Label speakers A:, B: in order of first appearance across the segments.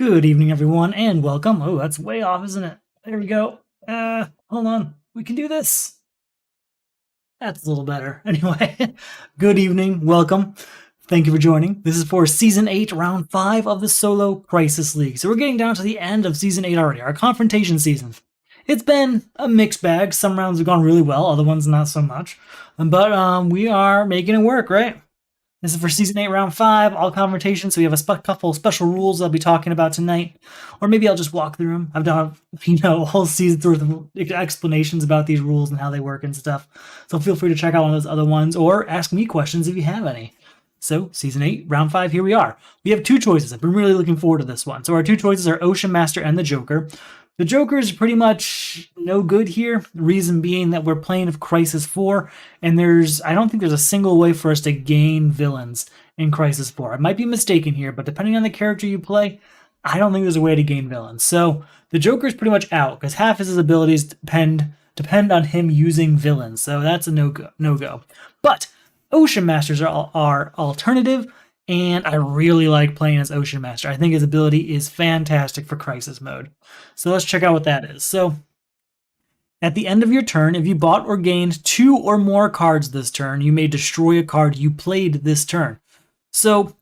A: Good evening, everyone, and welcome. Oh, that's way off, isn't it? There we go. Hold on. We can do this. That's a little better. Anyway, good evening. Welcome. Thank you for joining. This is for Season 8, Round 5 of the Solo Crisis League. So we're getting down to the end of Season 8 already, our Confrontation season. It's been a mixed bag. Some rounds have gone really well, other ones not so much. But we are making it work, right? This is for Season 8, Round 5, all Confrontations, so we have a couple special rules I'll be talking about tonight. Or maybe I'll just walk through them. I've done, a whole season's worth of explanations about these rules and how they work and stuff. So feel free to check out one of those other ones, or ask me questions if you have any. So, Season 8, Round 5, here we are. We have two choices. I've been really looking forward to this one. So our two choices are Ocean Master and the Joker. The Joker is pretty much no good here. The reason being that we're playing of Crisis 4, and I don't think there's a single way for us to gain villains in Crisis 4. I might be mistaken here, but depending on the character you play, I don't think there's a way to gain villains. So the Joker is pretty much out, because half of his abilities depend on him using villains. So that's a no-go. But Ocean Masters are alternative, and I really like playing as Ocean Master. I think his ability is fantastic for Crisis mode. So let's check out what that is. So at the end of your turn, if you bought or gained 2 or more cards this turn, you may destroy a card you played this turn. So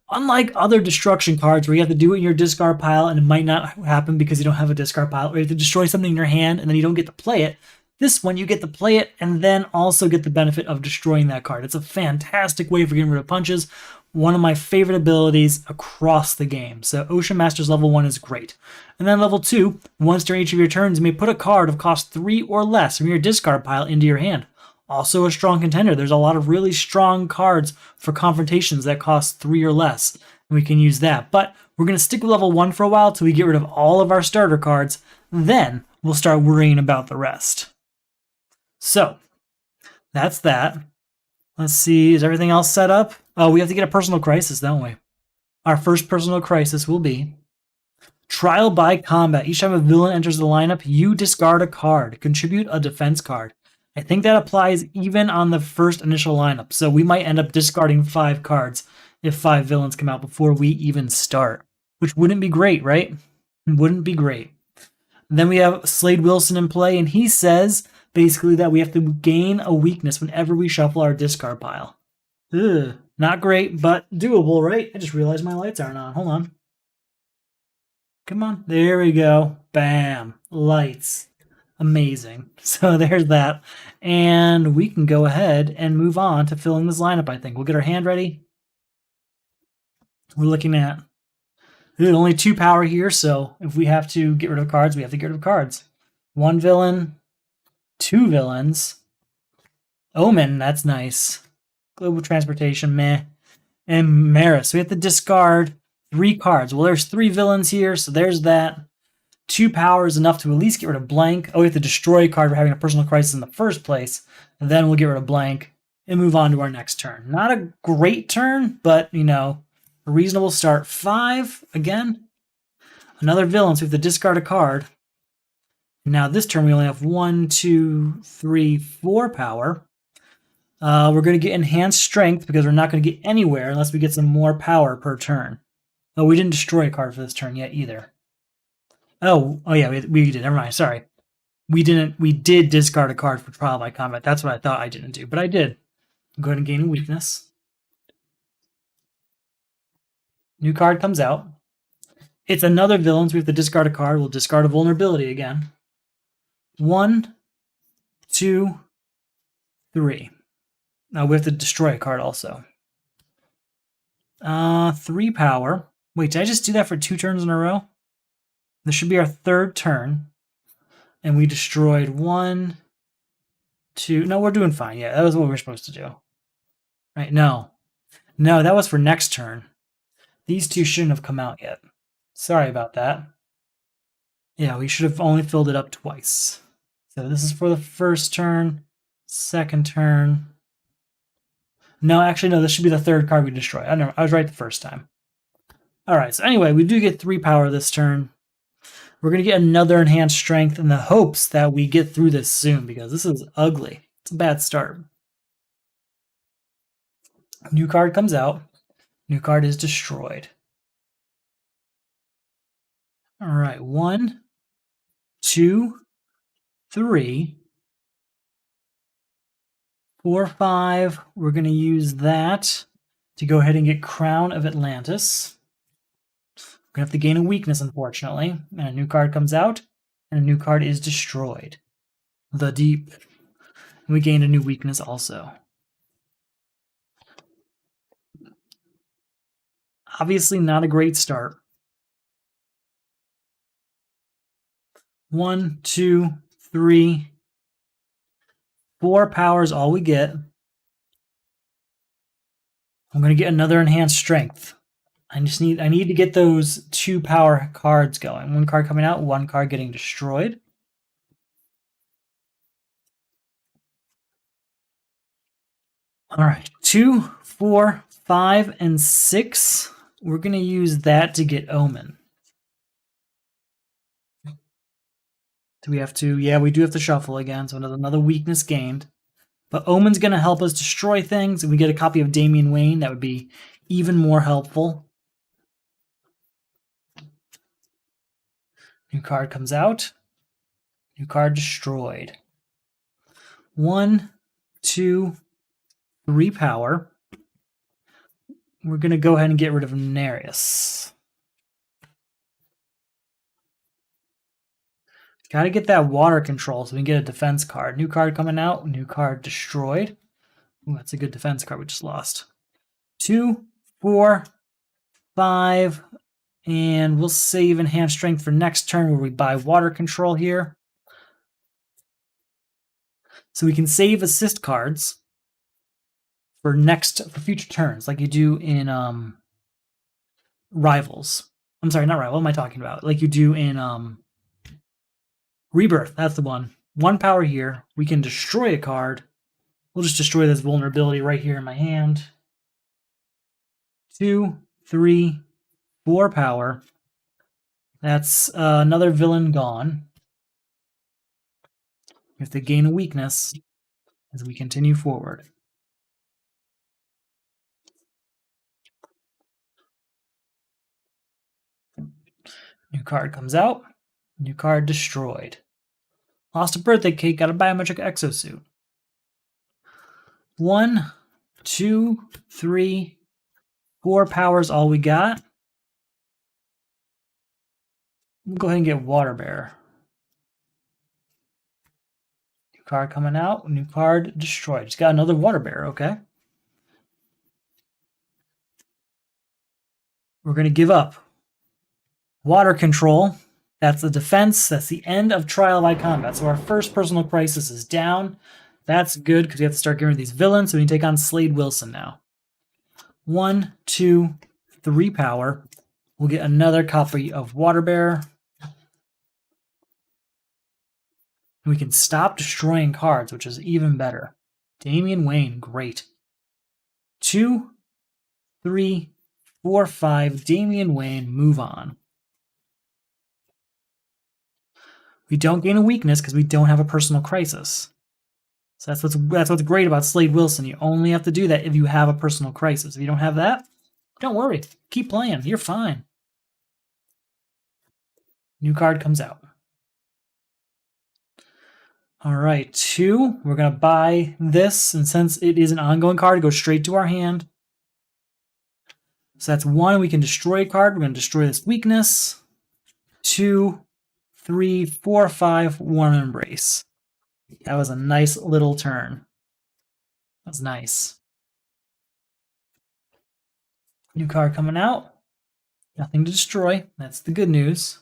A: unlike other destruction cards where you have to do it in your discard pile and it might not happen because you don't have a discard pile, or you have to destroy something in your hand and then you don't get to play it, this one you get to play it and then also get the benefit of destroying that card. It's a fantastic way for getting rid of punches. One of my favorite abilities across the game. So Ocean Master's level 1 is great. And then level 2, once during each of your turns, you may put a card of cost 3 or less from your discard pile into your hand. Also a strong contender. There's a lot of really strong cards for Confrontations that cost 3 or less, and we can use that. But we're going to stick with level 1 for a while till we get rid of all of our starter cards. Then we'll start worrying about the rest. So that's that. Let's see, is everything else set up? Oh, we have to get a personal crisis, don't we? Our first personal crisis will be Trial by Combat. Each time a villain enters the lineup, you discard a card. Contribute a defense card. I think that applies even on the first initial lineup, so we might end up discarding 5 cards if 5 villains come out before we even start, which wouldn't be great, right? Wouldn't be great. Then we have Slade Wilson in play, and he says basically that we have to gain a weakness whenever we shuffle our discard pile. Ugh, not great, but doable, right? I just realized my lights aren't on. Hold on. Come on. There we go. Bam. Lights. Amazing. So there's that. And we can go ahead and move on to filling this lineup, I think. We'll get our hand ready. We're looking at only 2 power here, so if we have to get rid of cards, we have to get rid of cards. 1 villain, 2 villains. Omen, that's nice. Global Transportation, meh. And Maris. So we have to discard 3 cards. Well, there's 3 villains here, so there's that. 2 power is enough to at least get rid of blank. Oh, we have to destroy a card for having a personal crisis in the first place. And then we'll get rid of blank and move on to our next turn. Not a great turn, but, a reasonable start. 5, again. Another villain, so we have to discard a card. Now this turn we only have 1, 2, 3, 4 power. We're going to get enhanced strength because we're not going to get anywhere unless we get some more power per turn. Oh, we didn't destroy a card for this turn yet either. Oh yeah, we did. Never mind. Sorry, we didn't. We did discard a card for Trial by Combat. That's what I thought I didn't do, but I did. Go ahead and gain a weakness. New card comes out. It's another villain, so we have to discard a card. We'll discard a vulnerability again. 1, 2, 3. Now we have to destroy a card also. 3 power. Wait, did I just do that for 2 turns in a row? This should be our 3rd turn. And we destroyed 1, 2. No, we're doing fine. Yeah, that was what we were supposed to do. Right, no. No, that was for next turn. These 2 shouldn't have come out yet. Sorry about that. Yeah, we should have only filled it up twice. So this is for the 1st turn, 2nd turn. No, actually, no, this should be the 3rd card we destroy. I was right the first time. All right, so anyway, we do get 3 power this turn. We're going to get another enhanced strength in the hopes that we get through this soon, because this is ugly. It's a bad start. New card comes out. New card is destroyed. All right, 1, 2, 3, 4, 5. We're going to use that to go ahead and get Crown of Atlantis. We're going to have to gain a weakness, unfortunately. And a new card comes out, and a new card is destroyed. The Deep. And we gained a new weakness also. Obviously not a great start. 1, 2, 3, 4 powers, all we get. I'm going to get another enhanced strength. I need to get those 2 power cards going. 1 card coming out, 1 card getting destroyed. All right, 2, 4, 5, and 6. We're going to use that to get Omen. Do we have to? Yeah, we do have to shuffle again, so another weakness gained. But Omen's going to help us destroy things. If we get a copy of Damian Wayne, that would be even more helpful. New card comes out. New card destroyed. 1, 2, 3 power. We're going to go ahead and get rid of Nereus. Got to get that water control so we can get a defense card. New card coming out. New card destroyed. Ooh, that's a good defense card we just lost. 2, 4, 5, and we'll save Enhanced Strength for next turn where we buy water control here. So we can save assist cards for future turns, like you do in Rivals. I'm sorry, not Rival. What am I talking about? Like you do in Rebirth. That's the one. 1 power here. We can destroy a card. We'll just destroy this vulnerability right here in my hand. 2, 3, 4 power. That's another villain gone. We have to gain a weakness as we continue forward. New card comes out. New card destroyed. Lost a birthday cake, got a biometric exosuit. 1, 2, 3, 4 powers, all we got. We'll go ahead and get Water Bear. New card coming out. New card destroyed. Just got another Water Bear, okay. We're going to give up. Water control. That's the defense. That's the end of Trial by Combat. So our first personal crisis is down. That's good because we have to start getting rid of these villains. So we can take on Slade Wilson now. 1, 2, 3 power. We'll get another copy of Water Bear. We can stop destroying cards, which is even better. Damian Wayne, great. 2, 3, 4, 5. Damian Wayne, move on. We don't gain a weakness because we don't have a personal crisis. So that's what's great about Slade Wilson. You only have to do that if you have a personal crisis. If you don't have that, don't worry. Keep playing. You're fine. New card comes out. All right, 2. We're going to buy this, and since it is an ongoing card, it goes straight to our hand. So that's 1. We can destroy a card. We're going to destroy this weakness. 2, 3, 4, 5. 1 embrace. That was a nice little turn. That was nice. New card coming out. Nothing to destroy. That's the good news.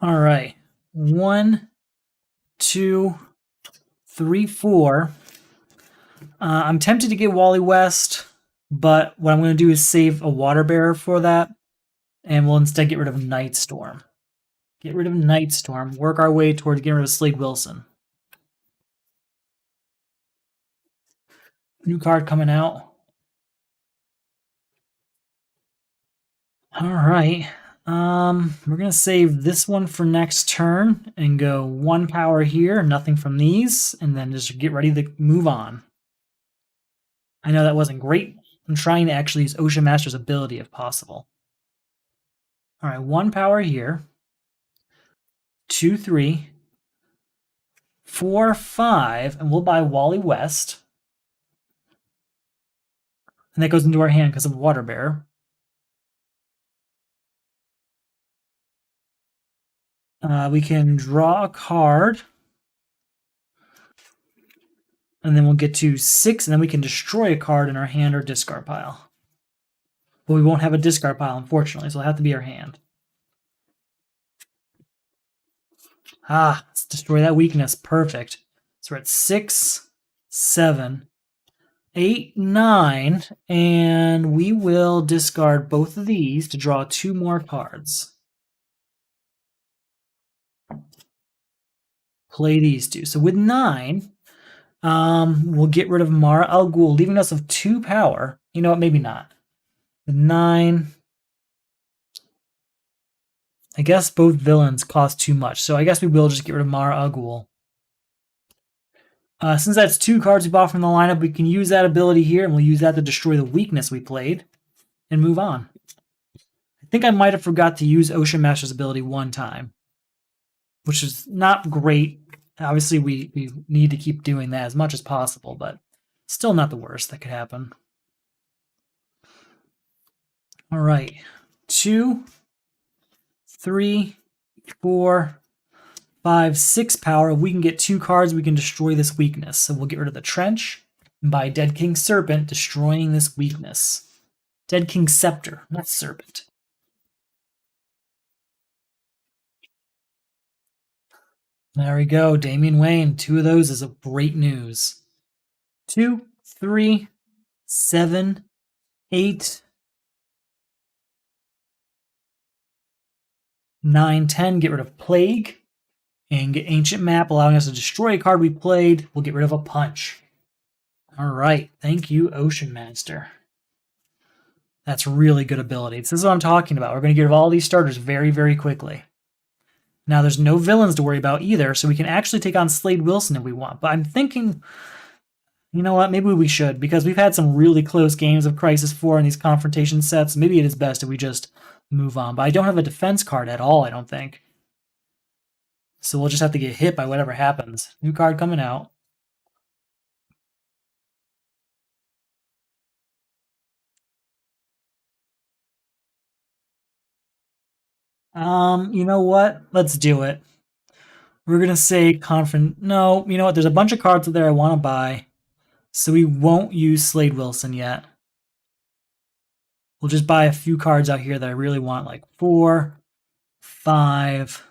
A: All right. 1, 2, 3, 4. I'm tempted to get Wally West, but what I'm going to do is save a Water Bearer for that, and we'll instead get rid of Nightstorm. Get rid of Nightstorm. Work our way towards getting rid of Slade Wilson. New card coming out. All right. We're going to save this one for next turn and go 1 power here, nothing from these, and then just get ready to move on. I know that wasn't great. I'm trying to actually use Ocean Master's ability if possible. All right, 1 power here. 2, 3, 4, 5, and we'll buy Wally West. And that goes into our hand because of Water Bear. We can draw a card. And then we'll get to 6, and then we can destroy a card in our hand or discard pile. But we won't have a discard pile, unfortunately, so it'll have to be our hand. Let's destroy that weakness. Perfect. So we're at 6, 7, 8, 9, and we will discard both of these to draw 2 more cards. Play these 2. So with 9, we'll get rid of Mara Al Ghul, leaving us with 2 power. You know what? Maybe not. With 9, I guess both villains cost too much, so I guess we will just get rid of Mara Al Ghul. Since that's 2 cards we bought from the lineup, we can use that ability here, and we'll use that to destroy the weakness we played, and move on. I think I might have forgot to use Ocean Master's ability 1 time, which is not great. Obviously, we need to keep doing that as much as possible, but still not the worst that could happen. All right, 2, 3, 4, 5, 6 power. If we can get 2 cards, we can destroy this weakness. So we'll get rid of the Trench and buy Dead King Serpent, destroying this weakness. Dead King Scepter, not Serpent. There we go, Damian Wayne. 2 of those is a great news. 2, 3, 7, 8, 9, 10. Get rid of Plague and get Ancient Map, allowing us to destroy a card we played. We'll get rid of a Punch. All right, thank you, Ocean Master. That's really good ability. This is what I'm talking about. We're going to get rid of all these starters very, very quickly. Now, there's no villains to worry about either, so we can actually take on Slade Wilson if we want. But I'm thinking, you know what, maybe we should, because we've had some really close games of Crisis 4 in these confrontation sets. Maybe it is best if we just move on. But I don't have a defense card at all, I don't think. So we'll just have to get hit by whatever happens. New card coming out. You know what? Let's do it. We're going to say No, you know what? There's a bunch of cards there I want to buy. So we won't use Slade Wilson yet. We'll just buy a few cards out here that I really want, like 4, 5,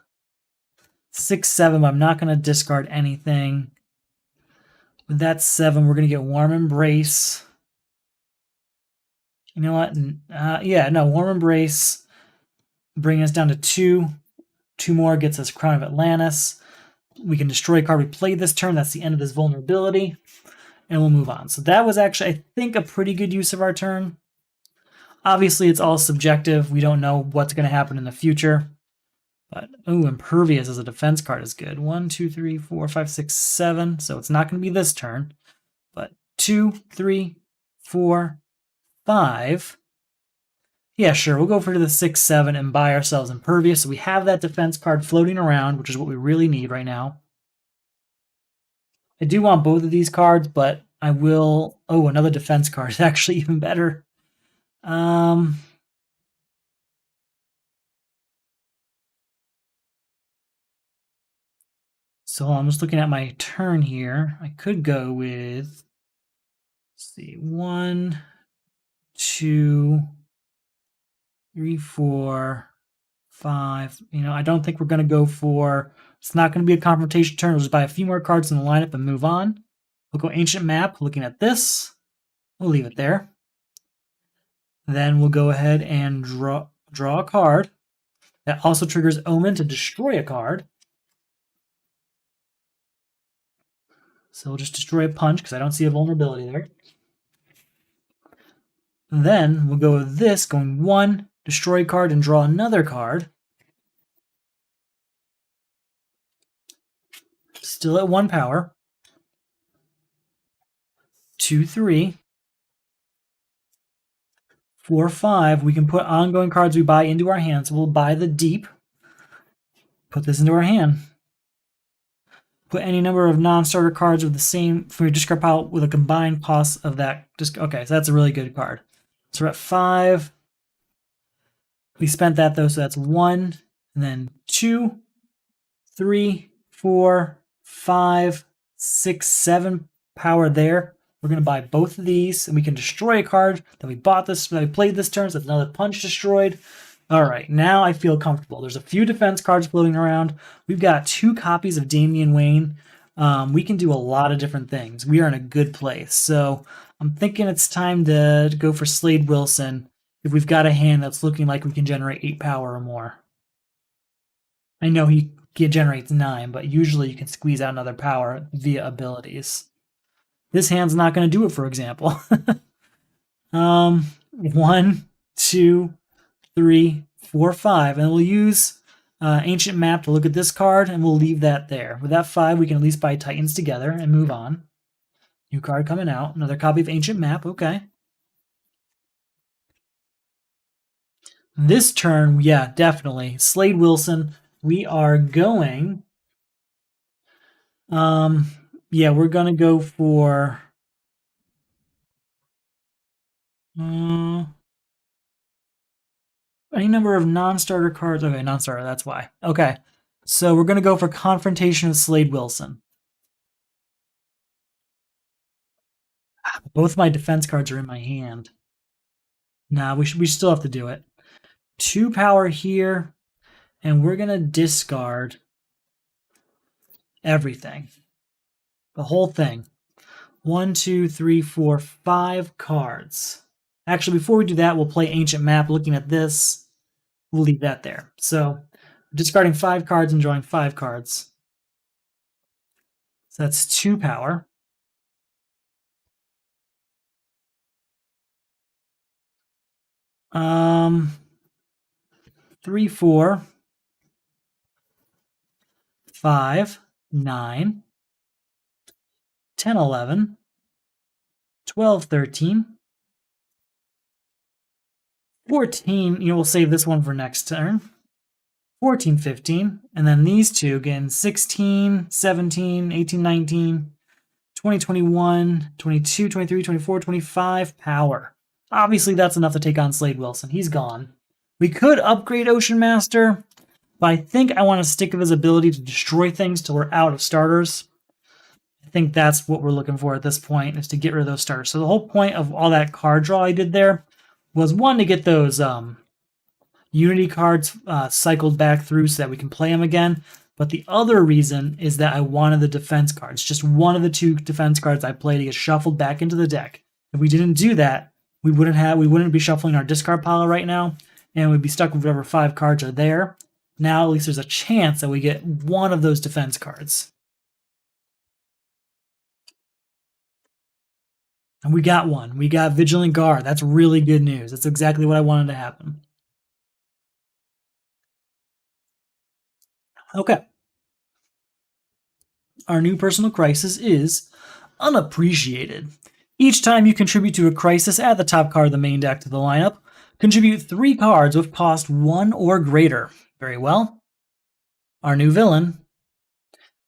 A: 6, 7, but I'm not going to discard anything. With that 7, we're going to get Warm Embrace. You know what? Warm Embrace. Bring us down to 2. 2 more gets us Crown of Atlantis. We can destroy a card we played this turn. That's the end of this vulnerability. And we'll move on. So that was actually, I think, a pretty good use of our turn. Obviously, it's all subjective. We don't know what's going to happen in the future. But, Impervious as a defense card is good. 1, 2, 3, 4, 5, 6, 7. So it's not going to be this turn. But 2, 3, 4, 5. Yeah, sure. We'll go for the 6, 7 and buy ourselves Impervious. So we have that defense card floating around, which is what we really need right now. I do want both of these cards, but I will... another defense card is actually even better. So I'm just looking at my turn here. I could go with, let's see, 1, 2, 3, 4, 5. I don't think we're going to go for... It's not going to be a confrontation turn. We'll just buy a few more cards in the lineup and move on. We'll go Ancient Map, looking at this. We'll leave it there. Then we'll go ahead and draw a card. That also triggers Omen to destroy a card. So we'll just destroy a Punch because I don't see a vulnerability there. Then we'll go with this, going 1, destroy a card, and draw another card. Still at 1 power. 2, 3, 4, 5. We can put ongoing cards we buy into our hand. So we'll buy the deep. Put this into our hand. Put any number of non-starter cards with the same from your discard pile with a combined cost of that. Okay, so that's a really good card. So we're at 5. We spent that though, so that's 1, and then 2, 3, 4, 5, 6, 7 power there. We're going to buy both of these, and we can destroy a card that we played this turn, so that's another punch destroyed. All right, now I feel comfortable. There's a few defense cards floating around. We've got 2 copies of Damian Wayne. We can do a lot of different things. We are in a good place. So I'm thinking it's time to go for Slade Wilson if we've got a hand that's looking like we can generate 8 power or more. I know he generates 9, but usually you can squeeze out another power via abilities. This hand's not going to do it, for example. 1, 2, 3, 4, 5. And we'll use Ancient Map to look at this card, and we'll leave that there. With that 5, we can at least buy Titans together and move on. New card coming out. Another copy of Ancient Map. Okay. This turn, yeah, definitely. Slade Wilson. We are going... yeah, we're going to go for... any number of non-starter cards. Okay, non-starter, that's why. Okay, so we're going to go for Confrontation with Slade Wilson. Both my defense cards are in my hand. Nah, we still have to do it. 2 power here, and we're going to discard everything. The whole thing. 1, 2, 3, 4, 5 cards. Actually, before we do that, we'll play Ancient Map. Looking at this, we'll leave that there. So discarding 5 cards and drawing 5 cards. So that's 2 power. Um, 3, 4, 5, 9, 10, 11, 12, 13, 14. We'll save this one for next turn. 14, 15, and then these two again, 16, 17, 18, 19, 20, 21, 22, 23, 24, 25 power. Obviously, that's enough to take on Slade Wilson. He's gone. We could upgrade Ocean Master, but I think I want to stick with his ability to destroy things till we're out of starters. I think that's what we're looking for at this point, is to get rid of those starters. So the whole point of all that card draw I did there was, one, to get those Unity cards cycled back through so that we can play them again. But the other reason is that I wanted the defense cards. Just one of the 2 defense cards I played to get shuffled back into the deck. If we didn't do that, we wouldn't be shuffling our discard pile right now, and we'd be stuck with whatever 5 cards are there. Now at least there's a chance that we get one of those defense cards. And we got one. We got Vigilant Guard. That's really good news. That's exactly what I wanted to happen. Okay. Our new personal crisis is Unappreciated. Each time you contribute to a crisis, add the top card of the main deck to the lineup. Contribute 3 cards with cost 1 or greater. Very well. Our new villain,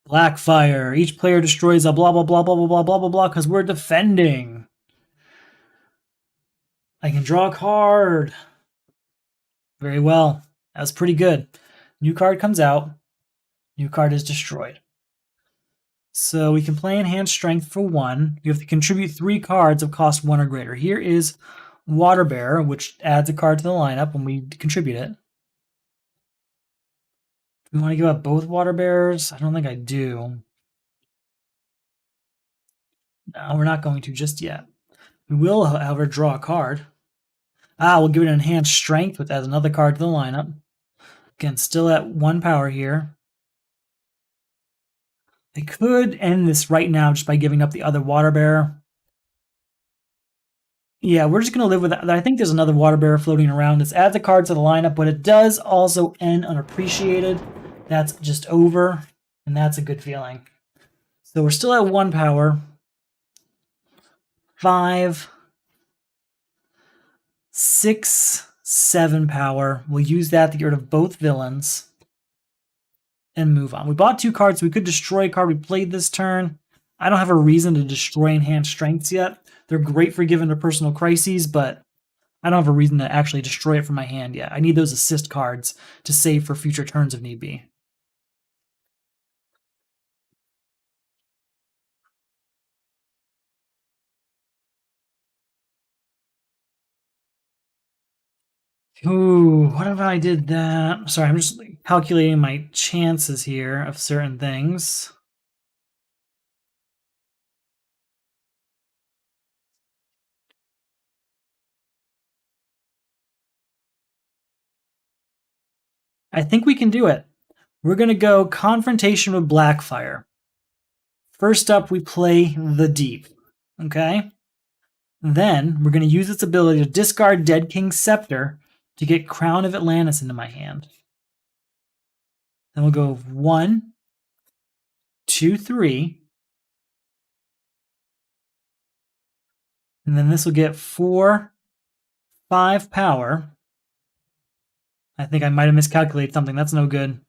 A: Blackfire. Each player destroys a blah blah blah blah blah blah blah blah blah because we're defending. I can draw a card. Very well. That's pretty good. New card comes out. New card is destroyed. So we can play Enhanced Strength for 1. You have to contribute 3 cards of cost 1 or greater. Here is Water Bearer, which adds a card to the lineup when we contribute it. Do we want to give up both Water Bearers? I don't think I do. No, we're not going to just yet. We will, however, draw a card. We'll give it an Enhanced Strength, which adds another card to the lineup. Again, still at 1 power here. I could end this right now just by giving up the other Water Bearer. Yeah, we're just going to live with that. I think there's another Water Bearer floating around. This adds a card to the lineup, but it does also end Unappreciated. That's just over, and that's a good feeling. So we're still at 1 power. 5, 6, 7 power. We'll use that to get rid of both villains and move on. We bought 2 cards. So we could destroy a card we played this turn. I don't have a reason to destroy Enhanced Strengths yet. They're great for giving to personal crises, but I don't have a reason to actually destroy it from my hand yet. I need those assist cards to save for future turns if need be. Ooh, what if I did that? Sorry, I'm just calculating my chances here of certain things. I think we can do it. We're going to go Confrontation with Blackfire. First up, we play the Deep. Okay? Then we're going to use its ability to discard Dead King's Scepter to get Crown of Atlantis into my hand. Then we'll go 1, 2, 3. And then this will get 4, 5 power. I think I might have miscalculated something. That's no good.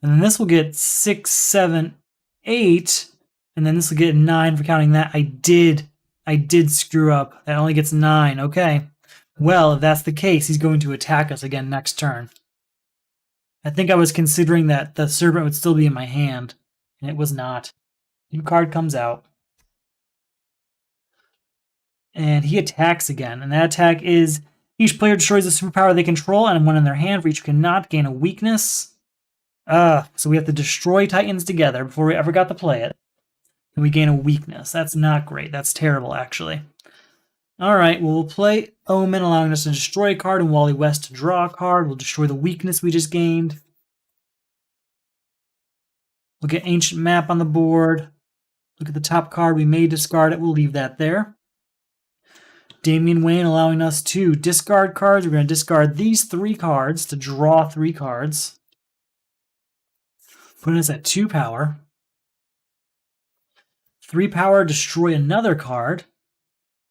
A: And then this will get 6, 7, 8. And then this will get 9 for counting that. I did screw up. That only gets 9. Okay. Well, if that's the case, he's going to attack us again next turn. I think I was considering that the Serpent would still be in my hand, and it was not. New card comes out. And he attacks again. And that attack is each player destroys a superpower they control and one in their hand. For each who cannot gain a weakness. So we have to destroy Titans together before we ever got to play it. And we gain a weakness. That's not great. That's terrible, actually. Alright, well, we'll play Omen, allowing us to destroy a card, and Wally West to draw a card. We'll destroy the weakness we just gained. We'll get Ancient Map on the board. Look at the top card. We may discard it. We'll leave that there. Damian Wayne allowing us to discard cards. We're going to discard these 3 cards to draw 3 cards. Putting us at 2 power. 3 power, destroy another card.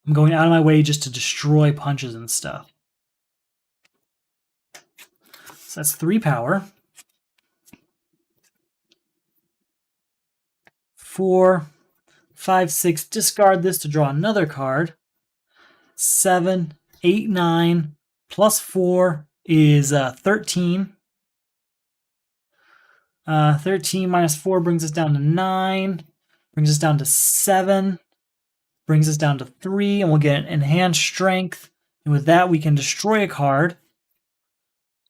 A: I'm going out of my way just to destroy punches and stuff. So that's 3 power. 4, 5, 6, discard this to draw another card. 7, 8, 9, plus 4 is 13. 13 minus 4 brings us down to 9, brings us down to 7, brings us down to 3, and we'll get Enhanced Strength. And with that, we can destroy a card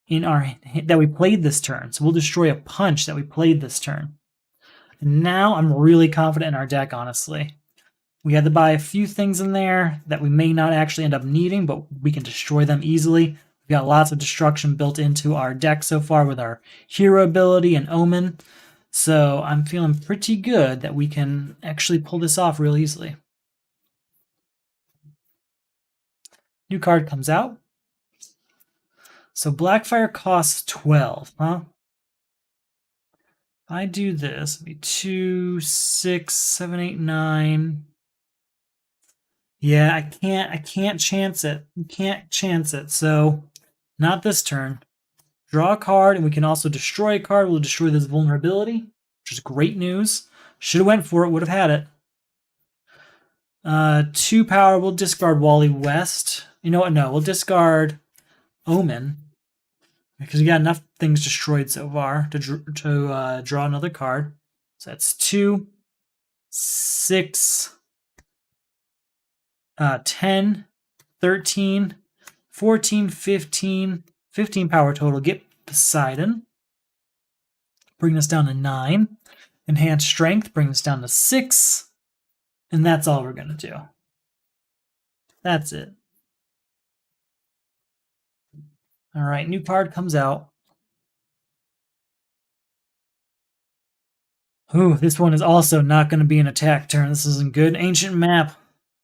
A: in our that we played this turn. So we'll destroy a punch that we played this turn. And now I'm really confident in our deck, honestly. We had to buy a few things in there that we may not actually end up needing, but we can destroy them easily. We've got lots of destruction built into our deck so far with our hero ability and Omen. So I'm feeling pretty good that we can actually pull this off real easily. New card comes out. So Blackfire costs 12, huh? If I do this, it'd be 2, 6, 7, 8, 9. Yeah, I can't chance it. You can't chance it. So not this turn. Draw a card, and we can also destroy a card. We'll destroy this vulnerability, which is great news. Should have went for it, would have had it. 2 power, we'll discard Wally West. You know what? No, we'll discard Omen. Because we got enough things destroyed so far to draw another card. So that's 2, 6, 10, 13, 14, 15, 15 power total. Get Poseidon. Bring us down to 9. Enhanced Strength. Bring us down to 6. And that's all we're going to do. That's it. All right, new card comes out. Ooh, this one is also not going to be an attack turn. This isn't good. Ancient Map.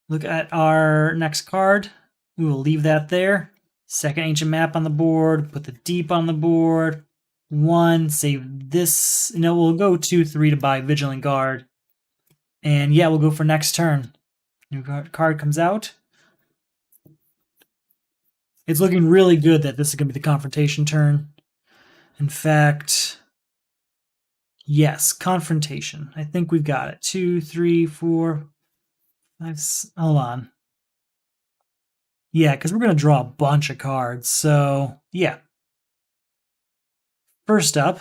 A: Look at our next card. We will leave that there. Second Ancient Map on the board. Put the Deep on the board. 1. Save this. No, we'll go 2, 3 to buy Vigilant Guard. And yeah, we'll go for next turn. New card comes out. It's looking really good that this is going to be the confrontation turn. In fact, yes, confrontation. I think we've got it. 2, 3, 4, 5. Hold on. Yeah, because we're going to draw a bunch of cards. So, yeah. First up,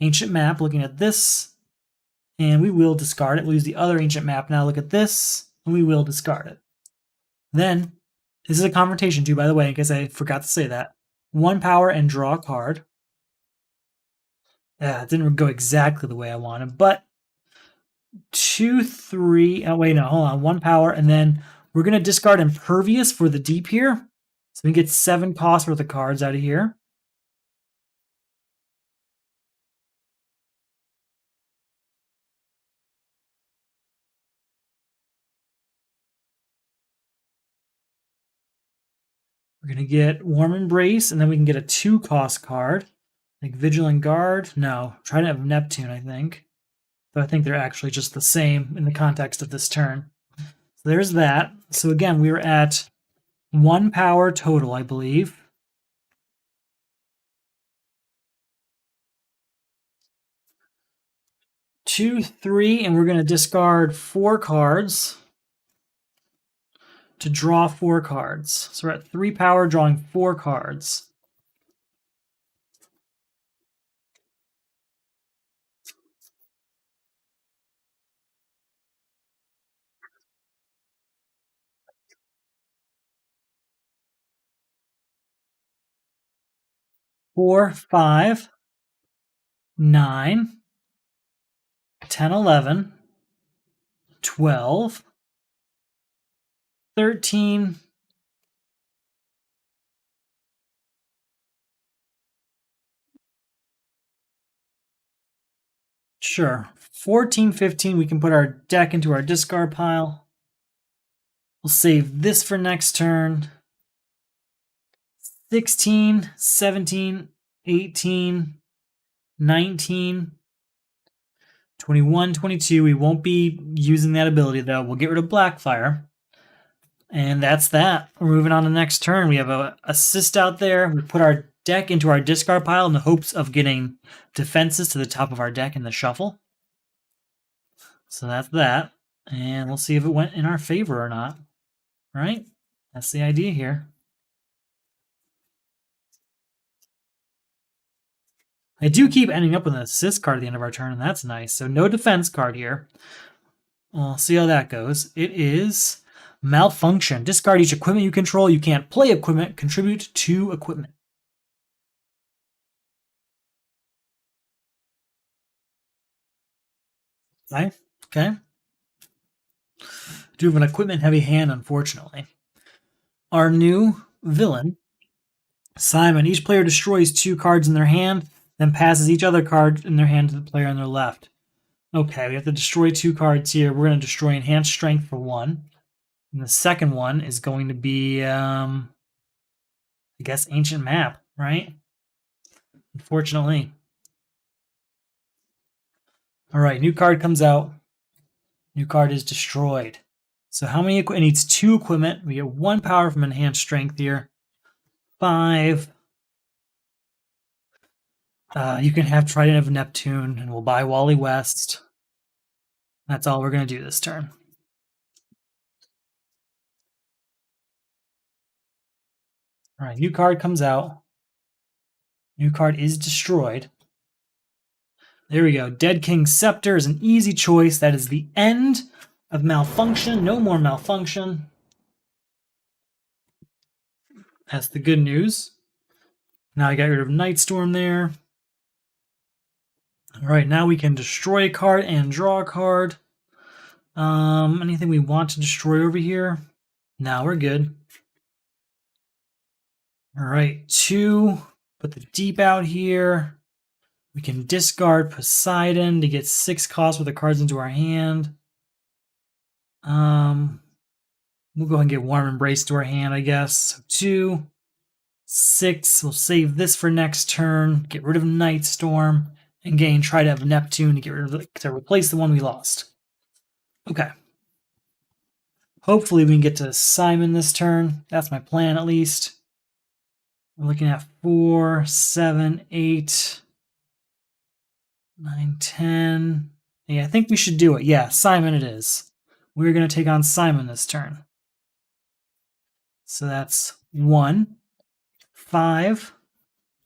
A: ancient map, looking at this, and we will discard it. We'll use the other ancient map now. Look at this, and we will discard it. Then, this is a confrontation too, by the way, in case I forgot to say that. 1 power and draw a card. It didn't go exactly the way I wanted, but 2, 3. Oh, wait, no, hold on. 1 power, and then we're going to discard Impervious for the deep here. So we get 7 cost worth of cards out of here. We're going to get Warm Embrace, and then we can get a 2-cost card. Like Vigilant Guard. No, Trident of Neptune, I think. But I think they're actually just the same in the context of this turn. So there's that. So again, we were at 1 power total, I believe. 2, 3, and we're going to discard 4 cards to draw 4 cards. So we're at 3 power, drawing 4 cards. Four, 5, 9, 10, 11, 12, 13, sure, 14, 15, we can put our deck into our discard pile. We'll save this for next turn. 16, 17, 18, 19, 21, 22. We won't be using that ability, though. We'll get rid of Blackfire. And that's that. We're moving on to the next turn. We have a assist out there. We put our deck into our discard pile in the hopes of getting defenses to the top of our deck in the shuffle. So that's that. And we'll see if it went in our favor or not. Right? That's the idea here. I do keep ending up with an assist card at the end of our turn, and that's nice. So no defense card here. We'll see how that goes. It is Malfunction. Discard each equipment you control. You can't play equipment. Contribute to equipment. Okay. Do have an equipment-heavy hand, unfortunately. Our new villain, Simon. Each player destroys 2 cards in their hand, then passes each other card in their hand to the player on their left. Okay, we have to destroy 2 cards here. We're going to destroy Enhanced Strength for 1. And the second one is going to be, I guess, Ancient Map, right? Unfortunately. All right, new card comes out. New card is destroyed. So how many? It needs 2 equipment. We get 1 power from Enhanced Strength here. 5. You can have Trident of Neptune, and we'll buy Wally West. That's all we're going to do this turn. All right, new card comes out. New card is destroyed. There we go. Dead King's Scepter is an easy choice. That is the end of Malfunction. No more Malfunction. That's the good news. Now I got rid of Nightstorm there. All right, now we can destroy a card and draw a card. Anything we want to destroy over here? No, we're good. All right, 2. Put the deep out here. We can discard Poseidon to get 6 costs with the cards into our hand. We'll go ahead and get Warm Embrace to our hand, I guess. So 2, 6. We'll save this for next turn. Get rid of Nightstorm and gain Trident of Neptune to get rid of to replace the one we lost. Okay. Hopefully we can get to Simon this turn. That's my plan, at least. We're looking at 4, 7, 8, 9, 10. Yeah, I think we should do it. Yeah, Simon it is. We're going to take on Simon this turn. So that's 1, 5,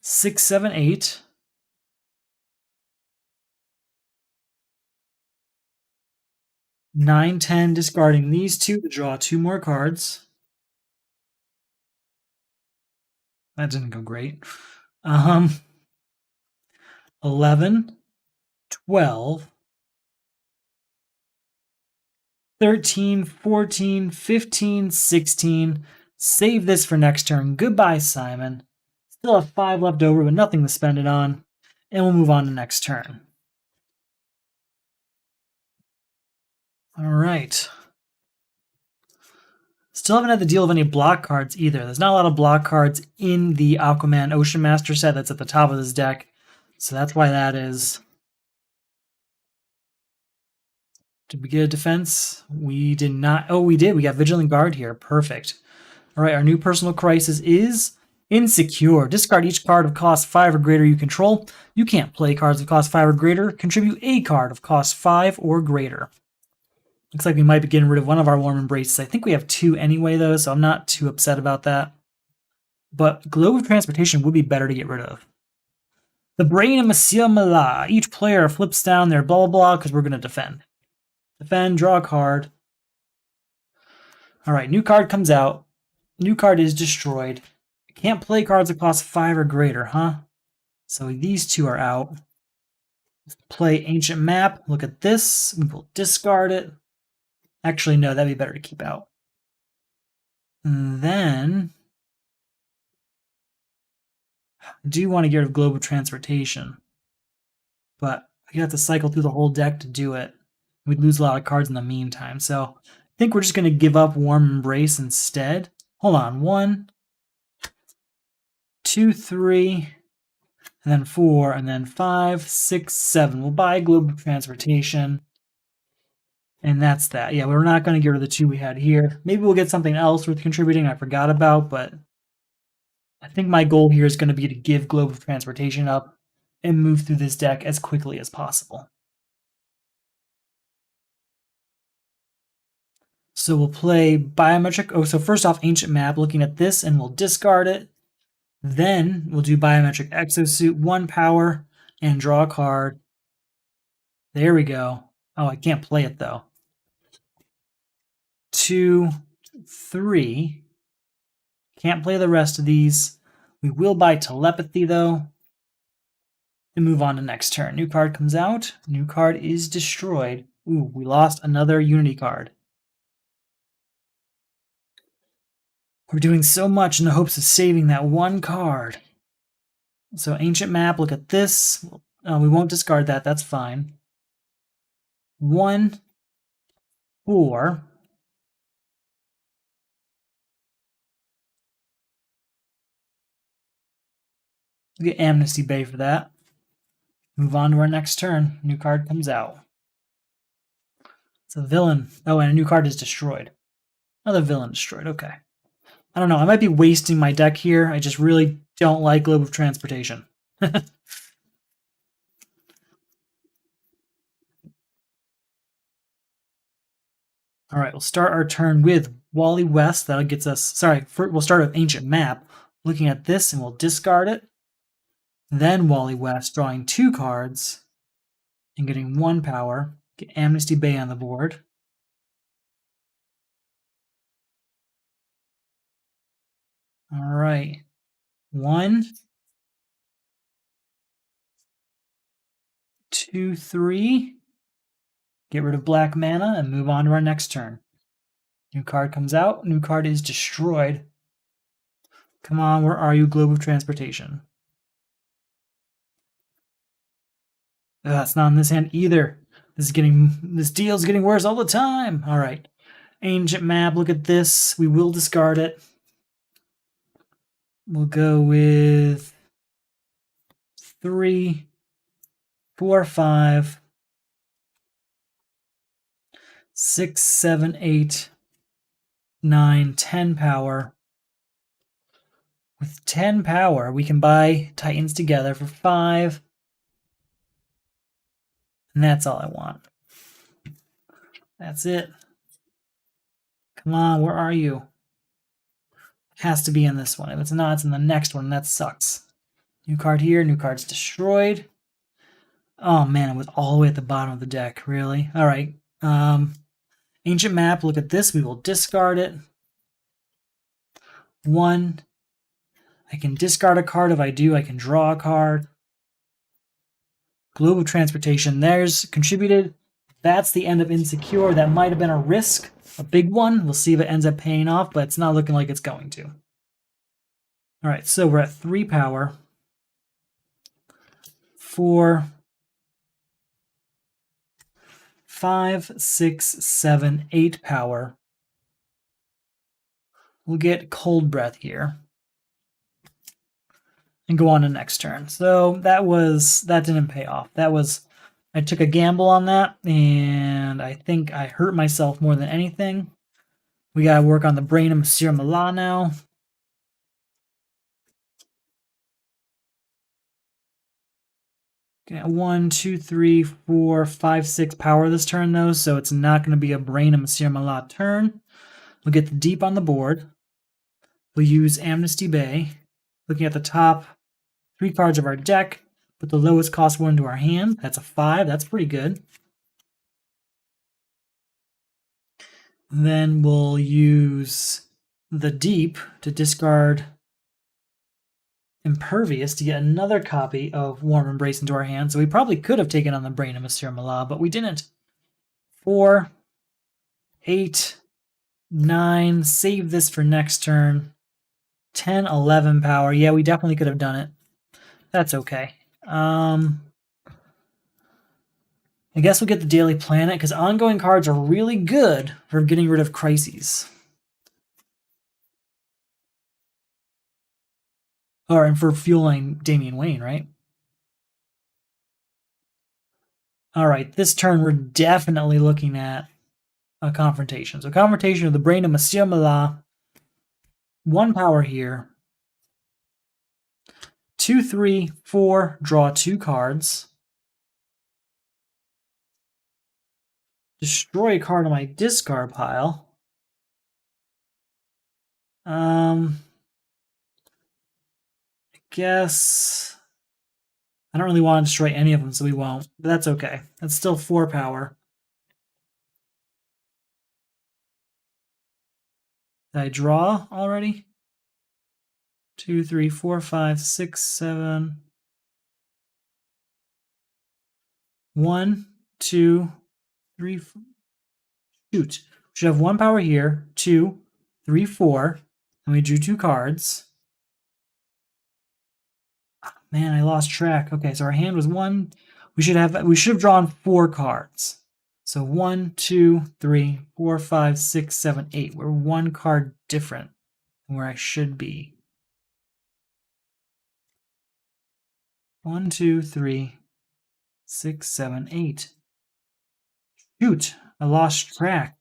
A: 6, 7, 8. 9, 10, discarding these two to draw 2 more cards. That didn't go great. 11, 12, 13, 14, 15, 16. Save this for next turn. Goodbye, Simon. Still have 5 left over, but nothing to spend it on. And we'll move on to next turn. All right. Still haven't had to deal with any block cards either. There's not a lot of block cards in the Aquaman Ocean Master set that's at the top of this deck. So that's why that is. Did we get a defense? We did not. Oh, we did. We got Vigilant Guard here. Perfect. All right, our new personal crisis is Insecure. Discard each card of cost 5 or greater you control. You can't play cards of cost 5 or greater. Contribute a card of cost 5 or greater. Looks like we might be getting rid of one of our Warm Embraces. I think we have 2 anyway, though, so I'm not too upset about that. But Globe of Transportation would be better to get rid of. The Brain of Monsieur Mala. Each player flips down their blah, blah, blah, because we're going to defend. Defend, draw a card. All right, new card comes out. New card is destroyed. Can't play cards that cost 5 or greater, huh? So these 2 are out. Play Ancient Map. Look at this. We will discard it. Actually, no, that'd be better to keep out. And then I do want to get rid of Global Transportation, but I have to cycle through the whole deck to do it. We'd lose a lot of cards in the meantime. So I think we're just going to give up Warm Embrace instead. Hold on. 1, 2, 3, and then 4, and then 5, 6, 7. We'll buy Global Transportation. And that's that. Yeah, we're not going to get rid of the 2 we had here. Maybe we'll get something else worth contributing I forgot about, but I think my goal here is going to be to give Globe of Transportation up and move through this deck as quickly as possible. So we'll play Biometric. Oh, so first off, Ancient Map, looking at this, and we'll discard it. Then we'll do Biometric Exosuit, 1 power, and draw a card. There we go. Oh, I can't play it, though. 2, 3. Can't play the rest of these. We will buy Telepathy, though, and move on to next turn. New card comes out. New card is destroyed. Ooh, we lost another Unity card. We're doing so much in the hopes of saving that 1 card. So Ancient Map, look at this. We won't discard that. That's fine. 1, 4. We'll get Amnesty Bay for that. Move on to our next turn. New card comes out. It's a villain. Oh, and a new card is destroyed. Another villain destroyed. Okay. I don't know. I might be wasting my deck here. I just really don't like Globe of Transportation. All right, we'll start our turn with Wally West. That gets us... Sorry, we'll start with Ancient Map. Looking at this, and we'll discard it. Then Wally West, drawing 2 cards and getting 1 power. Get Amnesty Bay on the board. All right. 1, 2, 3. Get rid of black mana and move on to our next turn. New card comes out. New card is destroyed. Come on, where are you, Globe of Transportation? That's not in this hand either. This deal's getting worse all the time. All right. Ancient Map, look at this. We will discard it. We'll go with 3, 4, 5, 6, 7, 8, 9, 10 power. With 10 power, we can buy Titans together for 5. And that's all I want. That's it. Come on, where are you? Has to be in this one. If it's not, it's in the next one. That sucks. New card here. New card's destroyed. Oh man, it was all the way at the bottom of the deck. Really? All right. Ancient map. Look at this. We will discard it. 1. I can discard a card. If I do, I can draw a card. Globe of Transportation. There's contributed. That's the end of Insecure. That might have been a risk, a big one. We'll see if it ends up paying off, but it's not looking like it's going to. All right, so we're at 3 power. 4, 5, 6, 7, 8 power. We'll get Cold Breath here and go on to next turn. So that didn't pay off. I took a gamble on that, and I think I hurt myself more than anything. We gotta work on the Brain of Monsieur Malat now. Okay, 1, 2, 3, 4, 5, 6 power this turn though, so it's not going to be a Brain of Monsieur Malat turn. We'll get the deep on the board. We'll use Amnesty Bay. Looking at the top 3 cards of our deck, put the lowest cost one to our hand. That's a 5. That's pretty good. Then we'll use the deep to discard Impervious to get another copy of Warm Embrace into our hand. So we probably could have taken on the Brain of Monsieur Malat, but we didn't. 4, 8, 9. Save this for next turn. 10, 11 power. Yeah, we definitely could have done it. That's okay. I guess we'll get the Daily Planet because ongoing cards are really good for getting rid of crises. And for fueling Damian Wayne, right? All right, this turn we're definitely looking at a confrontation. So confrontation of the Brain of Monsieur Malat. 1 power here. 2, 3, 4, draw 2 cards. Destroy a card on my discard pile. I guess I don't really want to destroy any of them, so we won't. But that's okay. That's still 4 power. Did I draw already? 2, 3, 4, 5, 6, 7. 1, 2, 3, 4. Shoot. We should have 1 power here. 2, 3, 4. And we drew 2 cards. Man, I lost track. Okay, so our hand was 1. We should have drawn 4 cards. So 1, 2, 3, 4, 5, 6, 7, 8. We're 1 card different than where I should be. 1, 2, 3, 6, 7, 8. Shoot, I lost track.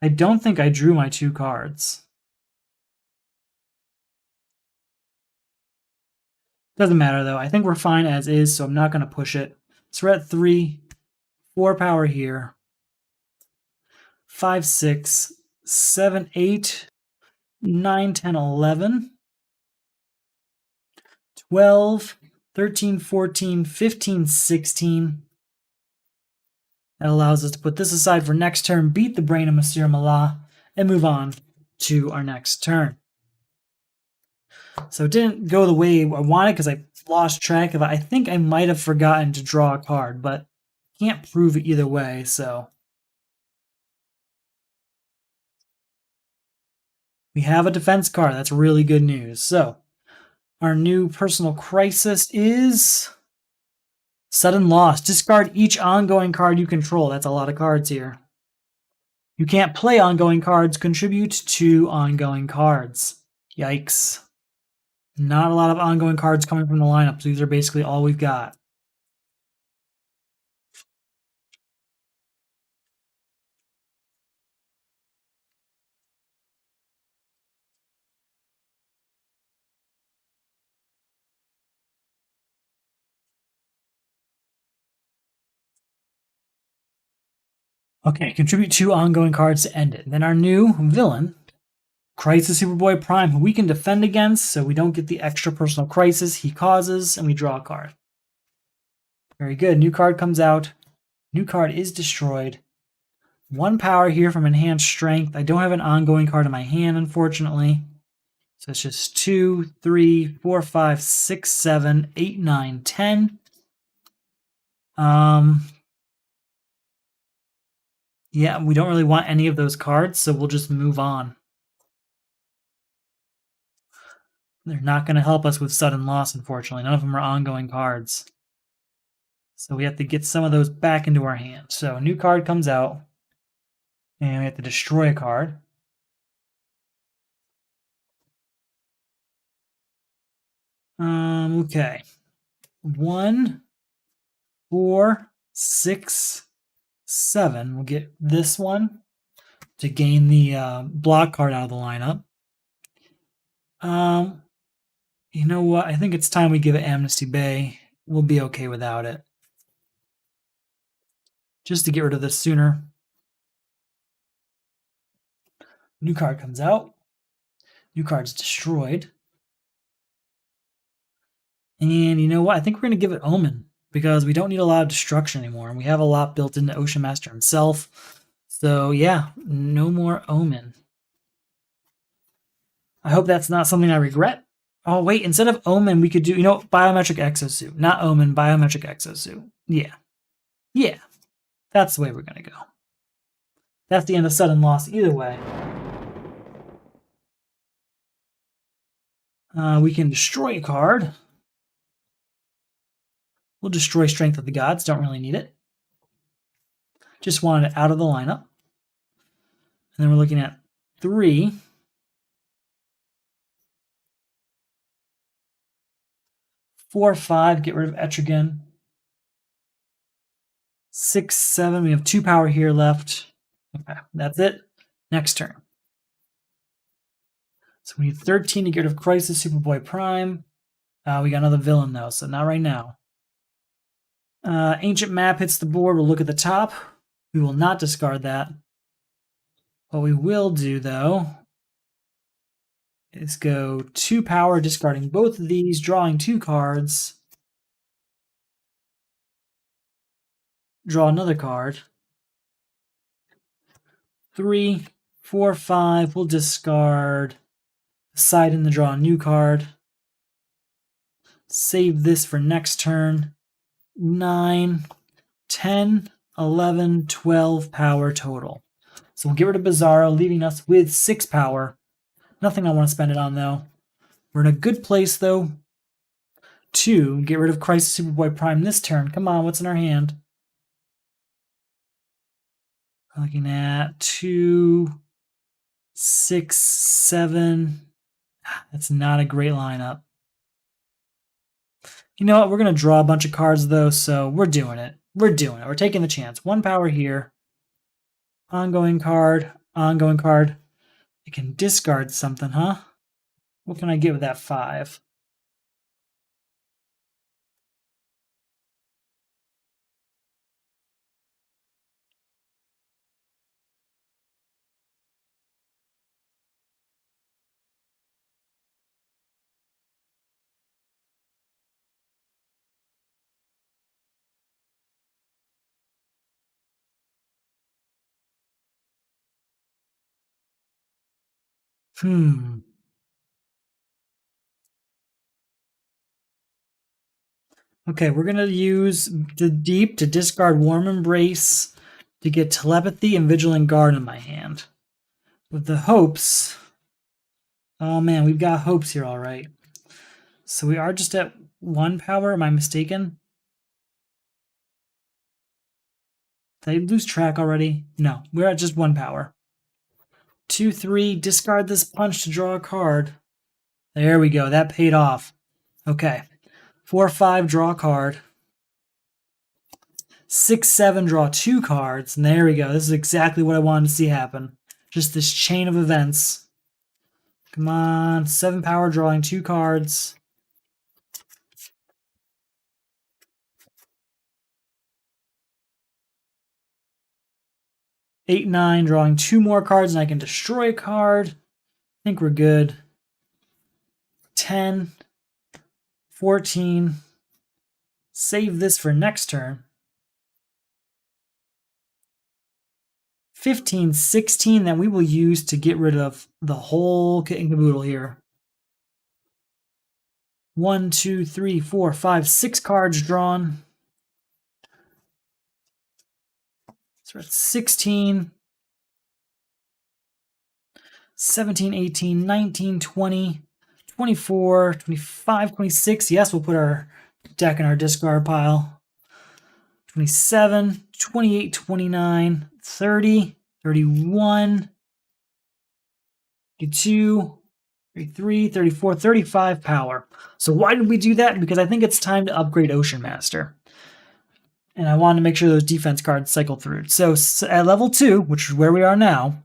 A: I don't think I drew my 2 cards. Doesn't matter though. I think we're fine as is, so I'm not going to push it. So we're at 3, 4 power here. 5, 6, 7, 8, 9, 10, 11, 12, 13, 14, 15, 16. That allows us to put this aside for next turn, beat the Brain of Monsieur Malat, and move on to our next turn. So it didn't go the way I wanted because I lost track of it. I think I might have forgotten to draw a card, but can't prove it either way, so. We have a defense card. That's really good news. So our new personal crisis is Sudden Loss. Discard each ongoing card you control. That's a lot of cards here. You can't play ongoing cards. Contribute to ongoing cards. Yikes. Not a lot of ongoing cards coming from the lineup. So these are basically all we've got. Okay, contribute 2 ongoing cards to end it. Then our new villain, Crisis Superboy Prime, who we can defend against, so we don't get the extra personal crisis he causes, and we draw a card. Very good. New card comes out. New card is destroyed. 1 power here from Enhanced Strength. I don't have an ongoing card in my hand, unfortunately. So it's just 2, 3, 4, 5, 6, 7, 8, 9, 10. Yeah, we don't really want any of those cards, so we'll just move on. They're not going to help us with sudden loss, unfortunately. None of them are ongoing cards. So we have to get some of those back into our hand. So a new card comes out, and we have to destroy a card. Okay. 1, 4, 6, 7. We'll get this one to gain the block card out of the lineup. You know what? I think it's time we give it Amnesty Bay. We'll be okay without it. Just to get rid of this sooner. New card comes out. New card's destroyed. And you know what? I think we're going to give it Omen because we don't need a lot of destruction anymore. And we have a lot built into Ocean Master himself. So yeah, no more Omen. I hope that's not something I regret. Oh, wait, instead of Omen, we could do, Biometric Exosuit. Not Omen, Biometric Exosuit. Yeah. Yeah. That's the way we're going to go. That's the end of sudden loss either way. We can destroy a card. We'll destroy Strength of the Gods. Don't really need it. Just wanted it out of the lineup. And then we're looking at 3. 4, 5. Get rid of Etrigan. 6, 7. We have 2 power here left. Okay, that's it. Next turn. So we need 13 to get rid of Crisis Superboy Prime. We got another villain, though, so not right now. Ancient Map hits the board. We'll look at the top. We will not discard that. What we will do, though, is go 2 power, discarding both of these, drawing 2 cards. Draw another card. 3, 4, 5. We'll discard. Decide in the draw a new card. Save this for next turn. 9, 10, 11, 12 power total. So we'll get rid of Bizarro, leaving us with 6 power. Nothing I want to spend it on, though. We're in a good place, though, to get rid of Crisis Superboy Prime this turn. Come on, what's in our hand? Looking at 2, 6, 7. That's not a great lineup. You know what? We're going to draw a bunch of cards, though, so we're doing it. We're doing it. We're taking the chance. 1 power here. Ongoing card. Ongoing card. I can discard something, huh? What can I get with that 5? Okay, we're going to use the Deep to discard Warm Embrace to get Telepathy and Vigilant Guard in my hand. With the hopes... Oh man, we've got hopes here, all right. So we are just at 1 power, am I mistaken? Did I lose track already? No, we're at just 1 power. 2, 3, discard this punch to draw a card. There we go, that paid off. Okay, 4, 5, draw a card. 6, 7, draw 2 cards. And there we go. This is exactly what I wanted to see happen. Just this chain of events. Come on. 7 power, drawing 2 cards. 8, 9, drawing 2 more cards, and I can destroy a card. I think we're good. 10, 14. Save this for next turn. 15, 16 that we will use to get rid of the whole kit and caboodle here. 1, 2, 3, 4, 5, 6 cards drawn. So we're at 16, 17, 18, 19, 20, 24, 25, 26. Yes, we'll put our deck in our discard pile. 27, 28, 29, 30, 31, 32, 33, 34, 35 power. So why did we do that? Because I think it's time to upgrade Ocean Master. And I wanted to make sure those defense cards cycle through. So at level 2, which is where we are now,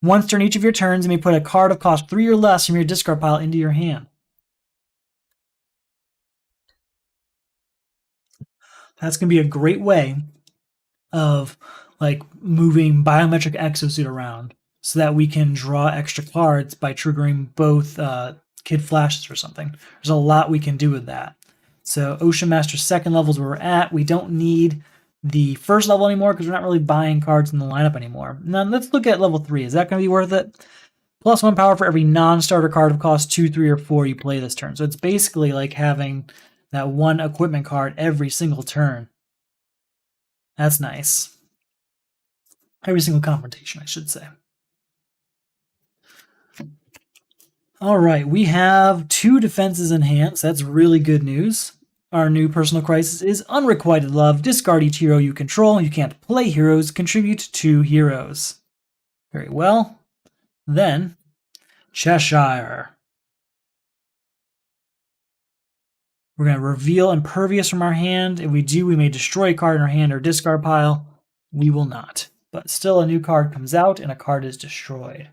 A: once during each of your turns, you may put a card of cost 3 or less from your discard pile into your hand. That's going to be a great way of like moving biometric exosuit around so that we can draw extra cards by triggering both Kid Flashes or something. There's a lot we can do with that. So Ocean Master second level is where we're at. We don't need the first level anymore because we're not really buying cards in the lineup anymore. Now let's look at level 3. Is that going to be worth it? Plus 1 power for every non-starter card of cost 2, 3, or 4 you play this turn. So it's basically like having that one equipment card every single turn. That's nice. Every single confrontation, I should say. All right, we have 2 defenses enhanced. That's really good news. Our new personal crisis is Unrequited Love. Discard each hero you control. You can't play heroes. Contribute 2 heroes. Very well. Then, Cheshire. We're going to reveal Impervious from our hand. If we do, we may destroy a card in our hand or discard pile. We will not. But still, a new card comes out and a card is destroyed.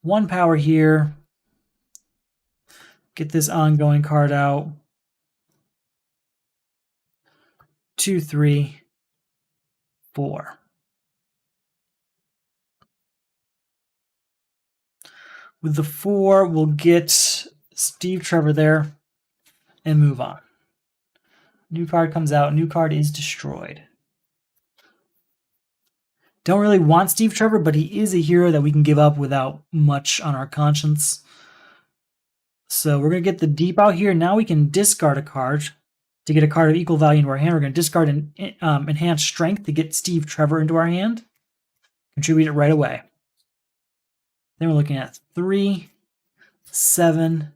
A: 1 power here. Get this ongoing card out. 2, 3, 4. With the 4, we'll get Steve Trevor there and move on. New card comes out. New card is destroyed. Don't really want Steve Trevor, but he is a hero that we can give up without much on our conscience. So we're going to get the deep out here. Now we can discard a card to get a card of equal value into our hand. We're going to discard an enhanced strength to get Steve Trevor into our hand. Contribute it right away. Then we're looking at 3, 7,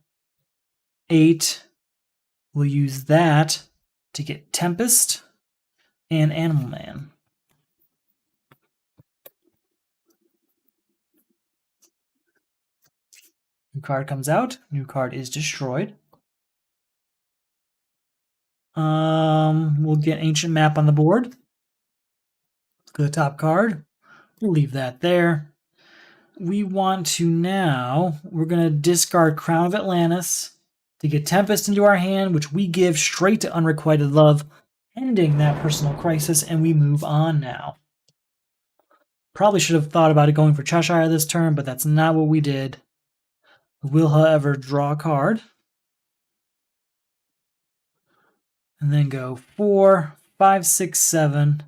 A: 8. We'll use that to get Tempest and Animal Man. New card comes out. New card is destroyed. We'll get Ancient Map on the board. Let's go to the top card. We'll leave that there. We want to now, we're going to discard Crown of Atlantis to get Tempest into our hand, which we give straight to Unrequited Love, ending that personal crisis, and we move on now. Probably should have thought about it going for Cheshire this turn, but that's not what we did. We'll, however, draw a card. And then go 4, 5, 6, 7,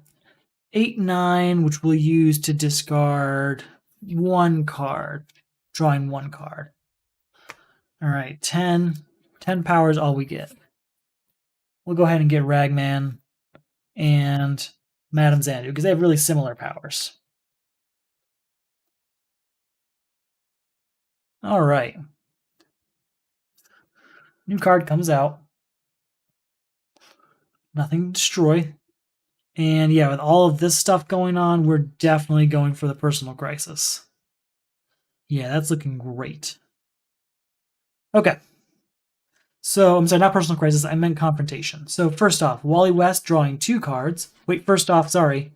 A: 8, 9, which we'll use to discard 1 card, drawing 1 card. All right, 10. 10 power is all we get. We'll go ahead and get Ragman and Madame Xanadu because they have really similar powers. All right. New card comes out. Nothing to destroy. And yeah, with all of this stuff going on, we're definitely going for the personal crisis. Yeah, that's looking great. Okay. So, I'm sorry, not personal crisis, I meant confrontation. So first off, Wally West drawing 2 cards. Wait, first off, sorry.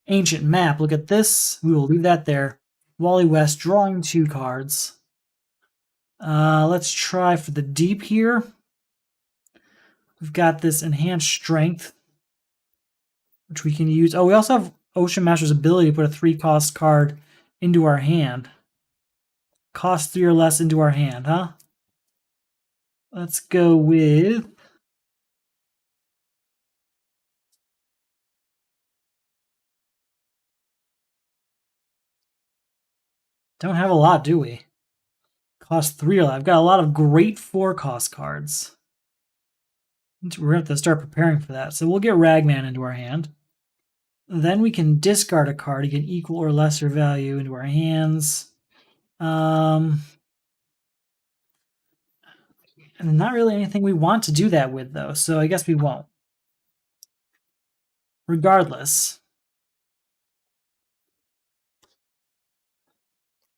A: Ancient Map, look at this. We will leave that there. Wally West drawing 2 cards. Let's try for the deep here. We've got this enhanced strength, which we can use. Oh, we also have Ocean Master's ability to put a 3-cost card into our hand. Cost 3 or less into our hand, huh? Let's go with... Don't have a lot, do we? Cost 3 or less. I've got a lot of great 4-cost cards. We're going to have to start preparing for that. So we'll get Ragman into our hand. Then we can discard a card to get equal or lesser value into our hands. And not really anything we want to do that with, though, so I guess we won't. Regardless.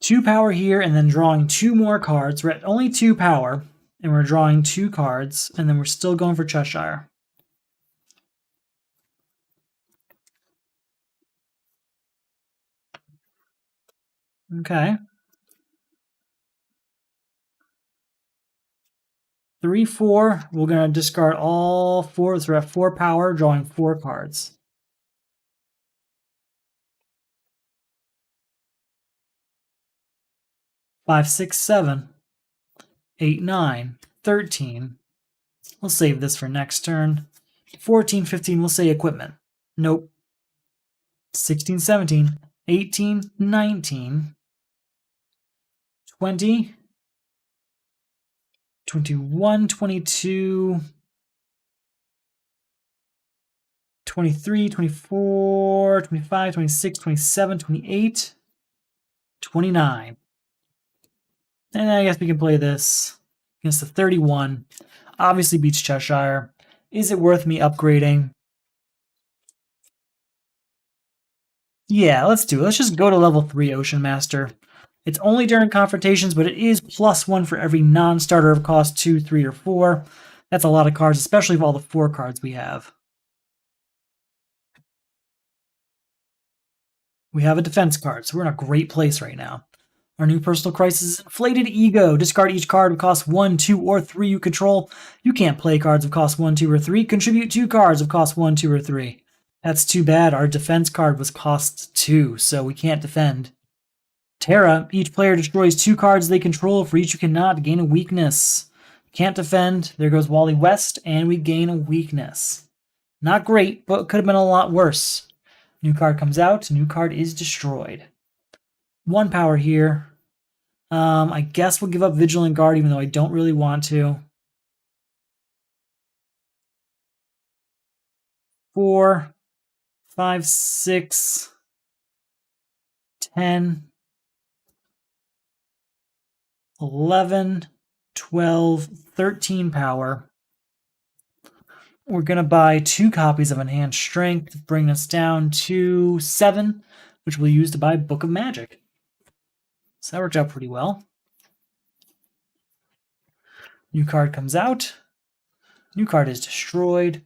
A: 2 power here, and then drawing 2 more cards. We're at only 2 power, and we're drawing 2 cards, and then we're still going for Cheshire. Okay. 3, 4. We're going to discard all 4. So we're at 4 power, drawing 4 cards. 5, 6, 7, 8, 9, 13. We'll save this for next turn. 14, 15, we'll say equipment. Nope. 16, 17, 18, 19, 20, 21, 22, 23, 24, 25, 26, 27, 28, 29. And I guess we can play this against the 31. Obviously beats Cheshire. Is it worth me upgrading? Yeah, let's do it. Let's just go to level 3 Ocean Master. It's only during Confrontations, but it is +1 for every non-starter of cost 2, 3, or 4. That's a lot of cards, especially of all the 4 cards we have. We have a defense card, so we're in a great place right now. Our new personal crisis is Inflated Ego. Discard each card of cost 1, 2, or 3 you control. You can't play cards of cost 1, 2, or 3. Contribute 2 cards of cost 1, 2, or 3. That's too bad. Our defense card was cost 2, so we can't defend. Terra. Each player destroys 2 cards they control. For each you cannot, gain a weakness. Can't defend. There goes Wally West, and we gain a weakness. Not great, but could have been a lot worse. New card comes out. New card is destroyed. 1 power here. I guess we'll give up Vigilant Guard, even though I don't really want to. 4, 5, 6, 10, 11, 12, 13 power. We're going to buy 2 copies of Enhanced Strength to bring us down to 7, which we'll use to buy Book of Magic. So that worked out pretty well. New card comes out. New card is destroyed.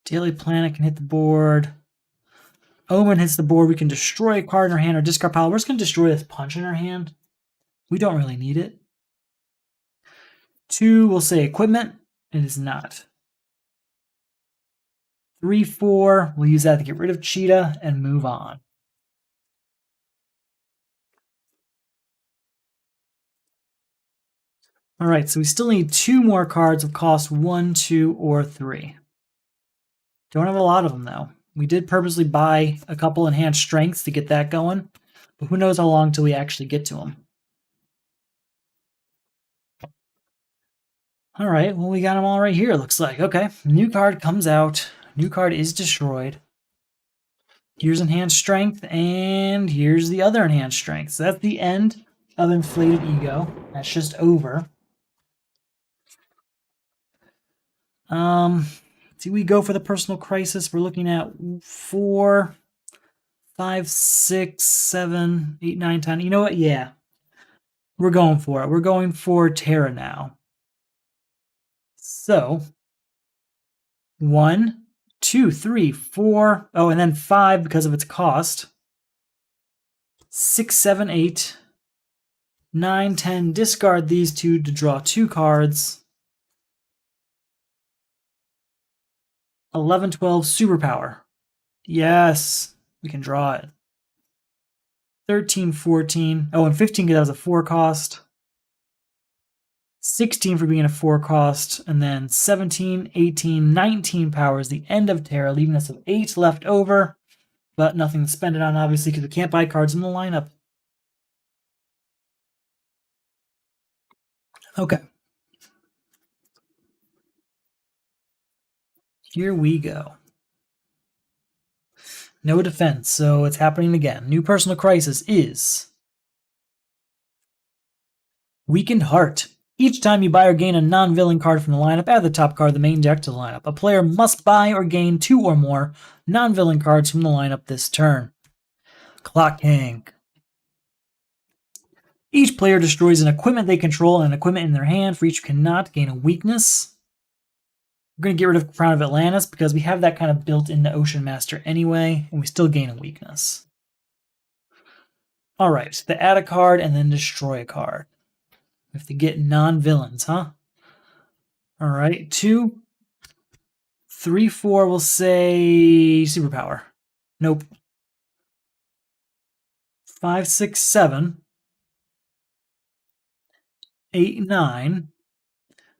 A: Daily Planet can hit the board. Omen hits the board. We can destroy a card in our hand or discard pile. We're just going to destroy this punch in our hand. We don't really need it. 2, we'll say equipment. It is not. 3, 4, we'll use that to get rid of Cheetah and move on. All right, so we still need 2 more cards of cost 1, 2, or 3. Don't have a lot of them, though. We did purposely buy a couple Enhanced Strengths to get that going, but who knows how long till we actually get to them. All right, well, we got them all right here, it looks like. Okay, new card comes out. New card is destroyed. Here's Enhanced Strength, and here's the other Enhanced Strength. So that's the end of Inflated Ego. That's just over. See, we go for the personal crisis. We're looking at 4, 5, 6, 7, 8, 9, 10. You know what? Yeah. We're going for it. We're going for Terra now. So, 1, 2, 3, 4. Oh, and then 5 because of its cost. 6, 7, 8, 9, 10. Discard these 2 to draw 2 cards. 11, 12, superpower. Yes, we can draw it. 13, 14. Oh, and 15 because that was a 4 cost. 16 for being a 4 cost. And then 17, 18, 19 power is the end of Terra, leaving us with 8 left over. But nothing to spend it on, obviously, because we can't buy cards in the lineup. Okay. Here we go. No defense, so it's happening again. New personal crisis is Weakened Heart. Each time you buy or gain a non-villain card from the lineup, add the top card of the main deck to the lineup. A player must buy or gain 2 or more non-villain cards from the lineup this turn. Clock King. Each player destroys an equipment they control and an equipment in their hand. For each who cannot gain a weakness. We're going to get rid of Crown of Atlantis because we have that kind of built into Ocean Master anyway, and we still gain a weakness. Alright, the add a card and then destroy a card. We have to get non-villains, huh? Alright, 2, 3, 4, we'll say superpower. Nope. 5, 6, 7. 8, 9.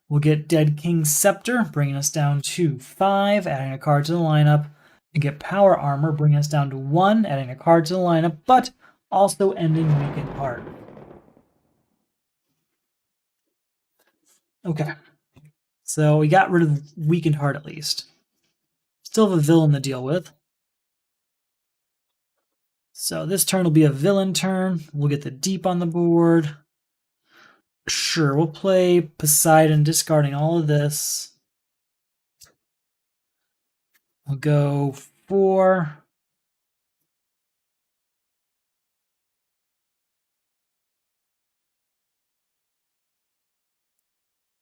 A: We'll get Dead King's Scepter, bringing us down to 5, adding a card to the lineup. And get Power Armor, bringing us down to 1, adding a card to the lineup, but also ending Weakened Heart. Okay. So we got rid of Weakened Heart at least. Still have a villain to deal with. So this turn will be a villain turn. We'll get the Deep on the board. Sure, we'll play Poseidon, discarding all of this. We'll go 4.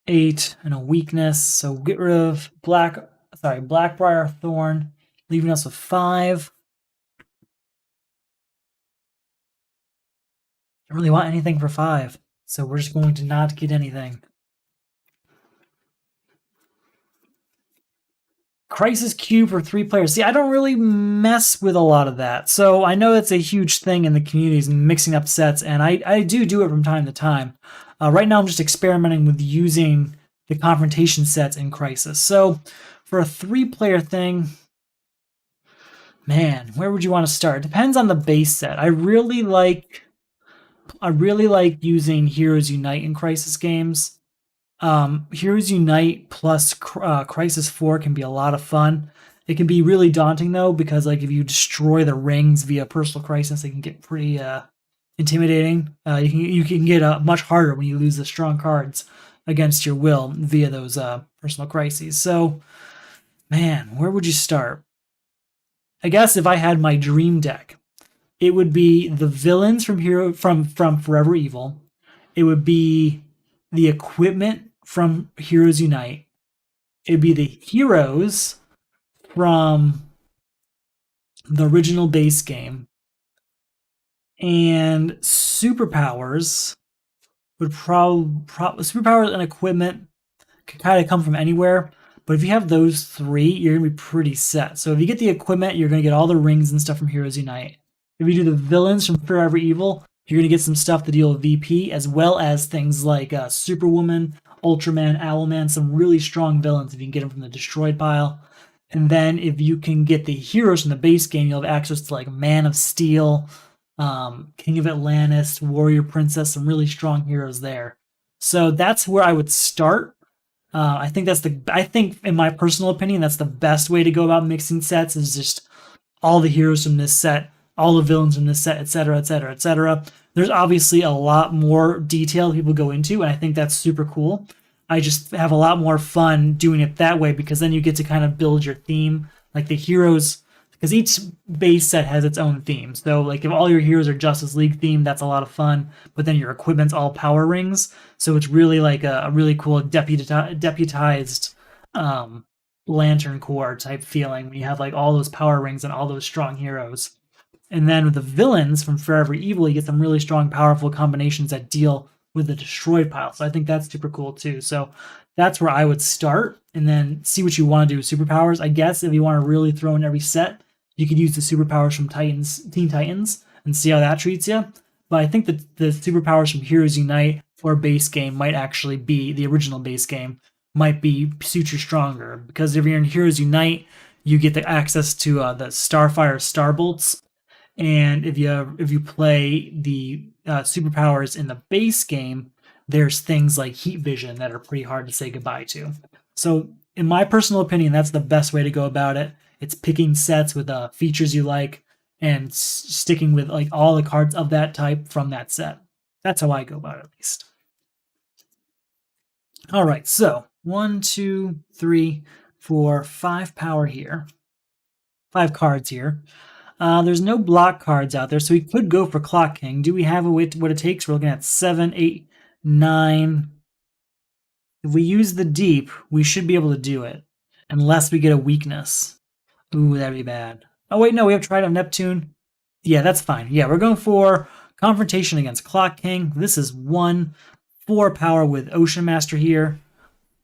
A: Eight and a weakness, so get rid of Blackbriar Thorn, leaving us with 5. Don't really want anything for 5, so we're just going to not get anything. Crisis Cube for 3 players. See, I don't really mess with a lot of that. So I know it's a huge thing in the communities, mixing up sets, and I do it from time to time. Right now I'm just experimenting with using the confrontation sets in Crisis. So for a 3-player thing, man, where would you want to start? It depends on the base set. I really like using Heroes Unite in Crisis games. Heroes Unite plus Crisis 4 can be a lot of fun. It can be really daunting though, because like if you destroy the rings via personal crisis, it can get pretty intimidating. You can get much harder when you lose the strong cards against your will via those personal crises. So, man, where would you start? I guess if I had my dream deck, it would be the villains from Forever Evil. It would be the equipment from Heroes Unite. It'd be the heroes from the original base game. And superpowers would superpowers and equipment could kind of come from anywhere. But if you have those 3, you're going to be pretty set. So if you get the equipment, you're going to get all the rings and stuff from Heroes Unite. If you do the villains from Forever Evil, you're going to get some stuff to deal with VP, as well as things like Superwoman, Ultraman, Owlman, some really strong villains if you can get them from the destroyed pile. And then if you can get the heroes from the base game, you'll have access to like Man of Steel, King of Atlantis, Warrior Princess, some really strong heroes there. So that's where I would start. I think in my personal opinion, that's the best way to go about mixing sets, is just all the heroes from this set, all the villains from this set, etc., etc., etc. There's obviously a lot more detail people go into, and I think that's super cool. I just have a lot more fun doing it that way, because then you get to kind of build your theme, like the heroes, because each base set has its own theme. So like if all your heroes are Justice League themed, that's a lot of fun, but then your equipment's all power rings, so it's really like a really cool deputized Lantern Corps type feeling when you have like all those power rings and all those strong heroes. And then with the villains from Forever Evil, you get some really strong, powerful combinations that deal with a destroyed pile. So I think that's super cool too. So that's where I would start and then see what you want to do with superpowers. I guess if you want to really throw in every set, you could use the superpowers from Teen Titans and see how that treats you. But I think that the superpowers from Heroes Unite for base game might actually be the original base game might be suit you stronger because if you're in Heroes Unite, you get the access to the Starfire Starbolts, and if you play the superpowers in the base game, there's things like heat vision that are pretty hard to say goodbye to. So, in my personal opinion, that's the best way to go about it. It's picking sets with features you like and sticking with like all the cards of that type from that set. That's how I go about it, at least. All right, so 1, 2, 3, 4, 5 power here. 5 cards here. There's no block cards out there, so we could go for Clock King. Do we have what it takes? We're looking at 7, 8, 9. If we use the deep, we should be able to do it, unless we get a weakness. Ooh, that'd be bad. Oh wait, no, we have Trident Neptune. Yeah, that's fine. Yeah, we're going for Confrontation against Clock King. This is 1, 4 power with Ocean Master here.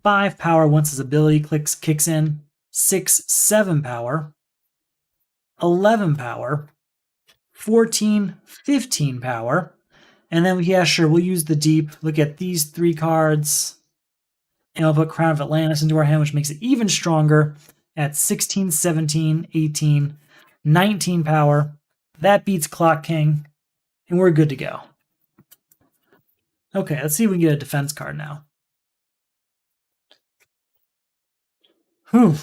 A: 5 power once his ability kicks in. 6, 7 power. 11 power, 14, 15 power, and then, yeah, sure, we'll use the deep. Look at these 3 cards, and I'll put Crown of Atlantis into our hand, which makes it even stronger at 16, 17, 18, 19 power. That beats Clock King, and we're good to go. Okay, let's see if we can get a defense card now. Whew.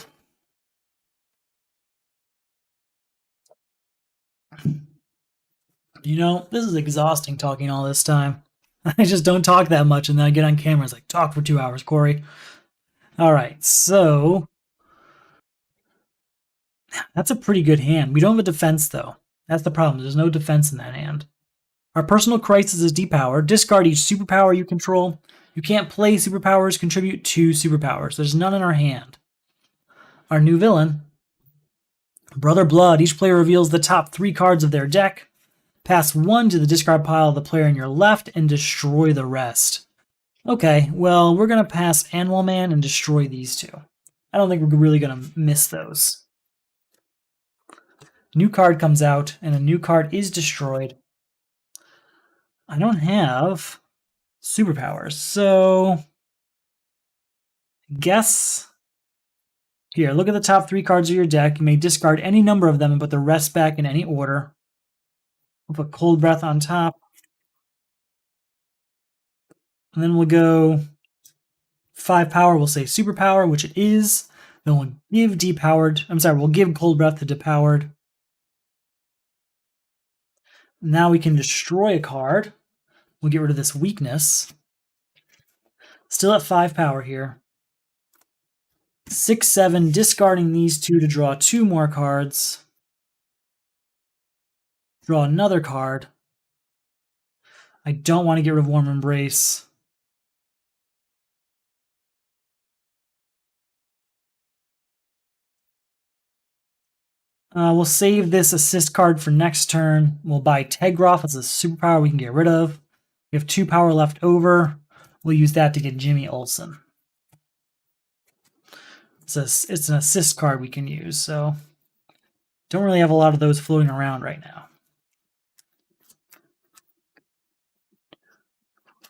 A: You know, this is exhausting talking all this time. I just don't talk that much, and then I get on camera. It's like, talk for 2 hours, Corey. All right, so that's a pretty good hand. We don't have a defense, though. That's the problem. There's no defense in that hand. Our personal crisis is depowered. Discard each superpower you control. You can't play superpowers, contribute 2 superpowers. There's none in our hand. Our new villain, Brother Blood. Each player reveals the top 3 cards of their deck. Pass 1 to the discard pile of the player on your left and destroy the rest. Okay, well, we're going to pass Animal Man and destroy these 2. I don't think we're really going to miss those. New card comes out, and a new card is destroyed. I don't have superpowers, so guess here, look at the top 3 cards of your deck. You may discard any number of them and put the rest back in any order. We'll put Cold Breath on top. And then we'll go 5 power, we'll say superpower, which it is. Then we'll give we'll give Cold Breath to depowered. Now we can destroy a card. We'll get rid of this weakness. Still at 5 power here. 6, 7, discarding these 2 to draw 2 more cards. Draw another card. I don't want to get rid of Warm Embrace. We'll save this assist card for next turn. We'll buy Tegroff as a superpower we can get rid of. We have 2 power left over. We'll use that to get Jimmy Olsen. It's an assist card we can use, so don't really have a lot of those floating around right now.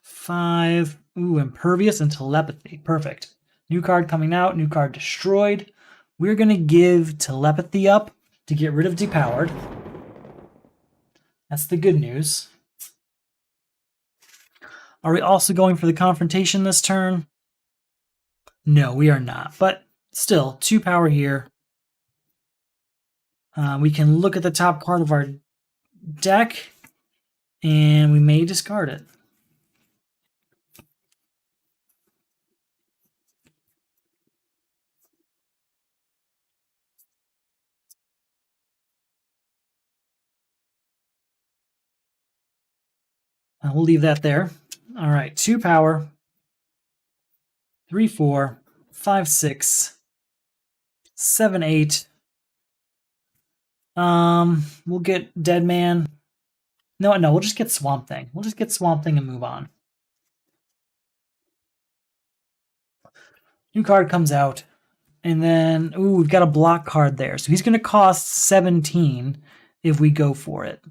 A: 5. Ooh, Impervious and Telepathy. Perfect. New card coming out. New card destroyed. We're going to give Telepathy up to get rid of Depowered. That's the good news. Are we also going for the Confrontation this turn? No, we are not. But still, 2 power here. We can look at the top card of our deck, and we may discard it. We'll leave that there. All right, 2 power, 3, 4, 5, 6, 7, 8. We'll get Dead Man. No, we'll just get Swamp Thing. We'll just get Swamp Thing and move on. New card comes out. And then, ooh, we've got a block card there. So he's going to cost 17 if we go for it.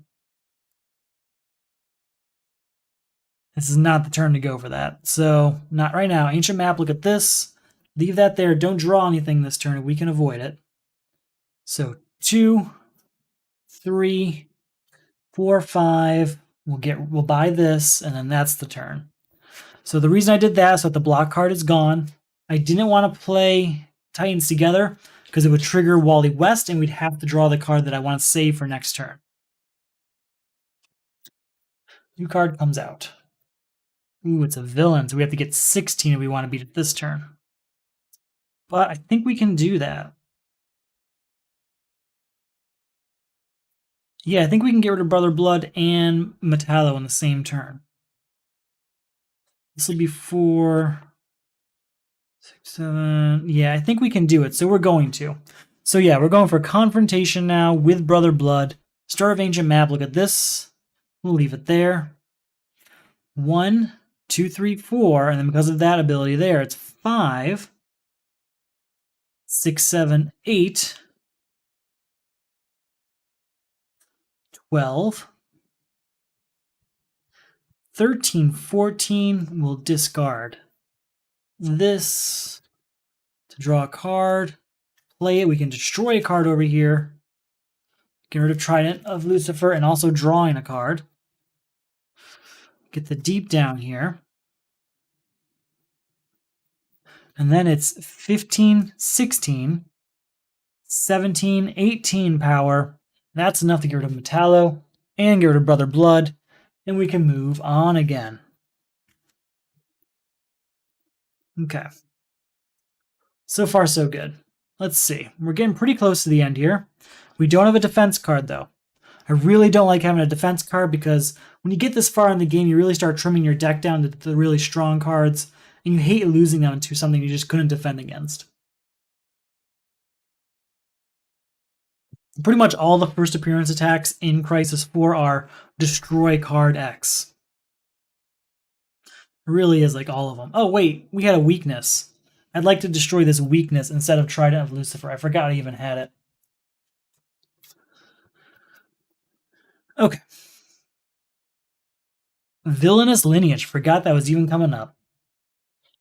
A: This is not the turn to go for that. So, not right now. Ancient Map, look at this. Leave that there. Don't draw anything this turn. We can avoid it. So, 2, 3, 4, 5. We'll buy this, and then that's the turn. So the reason I did that is so that the block card is gone. I didn't want to play Titans together because it would trigger Wally West, and we'd have to draw the card that I want to save for next turn. New card comes out. Ooh, it's a villain, so we have to get 16 if we want to beat it this turn. But I think we can do that. Yeah, I think we can get rid of Brother Blood and Metallo in the same turn. This will be 4, 6, 7. Yeah, I think we can do it, so we're going to. So yeah, we're going for Confrontation now with Brother Blood. Start of Ancient Map, look at this. We'll leave it there. 1, 2, 3, 4, and then because of that ability there, it's 5, 6, 7, 8, 12, 13, 14. We'll discard this to draw a card. Play it. We can destroy a card over here. Get rid of Trident of Lucifer and also drawing a card. Get the deep down here. And then it's 15, 16, 17, 18 power. That's enough to get rid of Metallo and get rid of Brother Blood. And we can move on again. Okay. So far, so good. Let's see. We're getting pretty close to the end here. We don't have a defense card, though. I really don't like having a defense card because when you get this far in the game, you really start trimming your deck down to the really strong cards, and you hate losing them to something you just couldn't defend against. Pretty much all the first appearance attacks in Crisis 4 are Destroy Card X. It really is like all of them. Oh, wait, we had a weakness. I'd like to destroy this weakness instead of Trident of Lucifer. I forgot I even had it. Okay. Villainous Lineage. Forgot that was even coming up.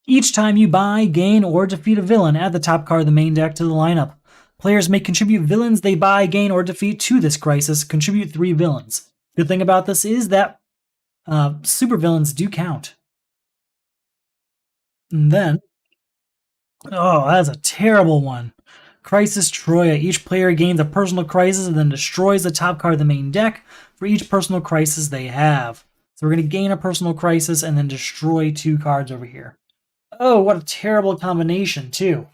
A: Each time you buy, gain, or defeat a villain, add the top card of the main deck to the lineup. Players may contribute villains they buy, gain, or defeat to this crisis. Contribute 3 villains. Good thing about this is that super villains do count. And then, oh, that's a terrible one. Crisis Troya. Each player gains a personal crisis and then destroys the top card of the main deck for each personal crisis they have. So we're going to gain a personal crisis and then destroy 2 cards over here. Oh, what a terrible combination, too.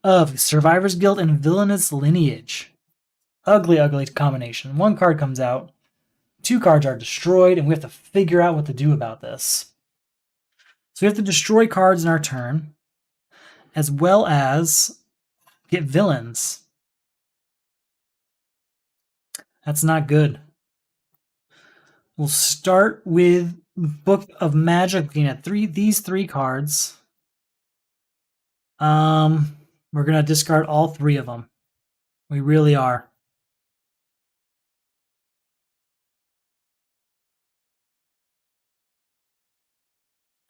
A: Of Survivor's Guild and Villainous Lineage. Ugly, ugly combination. 1 card comes out, 2 cards are destroyed, and we have to figure out what to do about this. So we have to destroy cards in our turn, as well as get villains. That's not good. We'll start with Book of Magic, looking at these 3 cards. We're going to discard all 3 of them. We really are.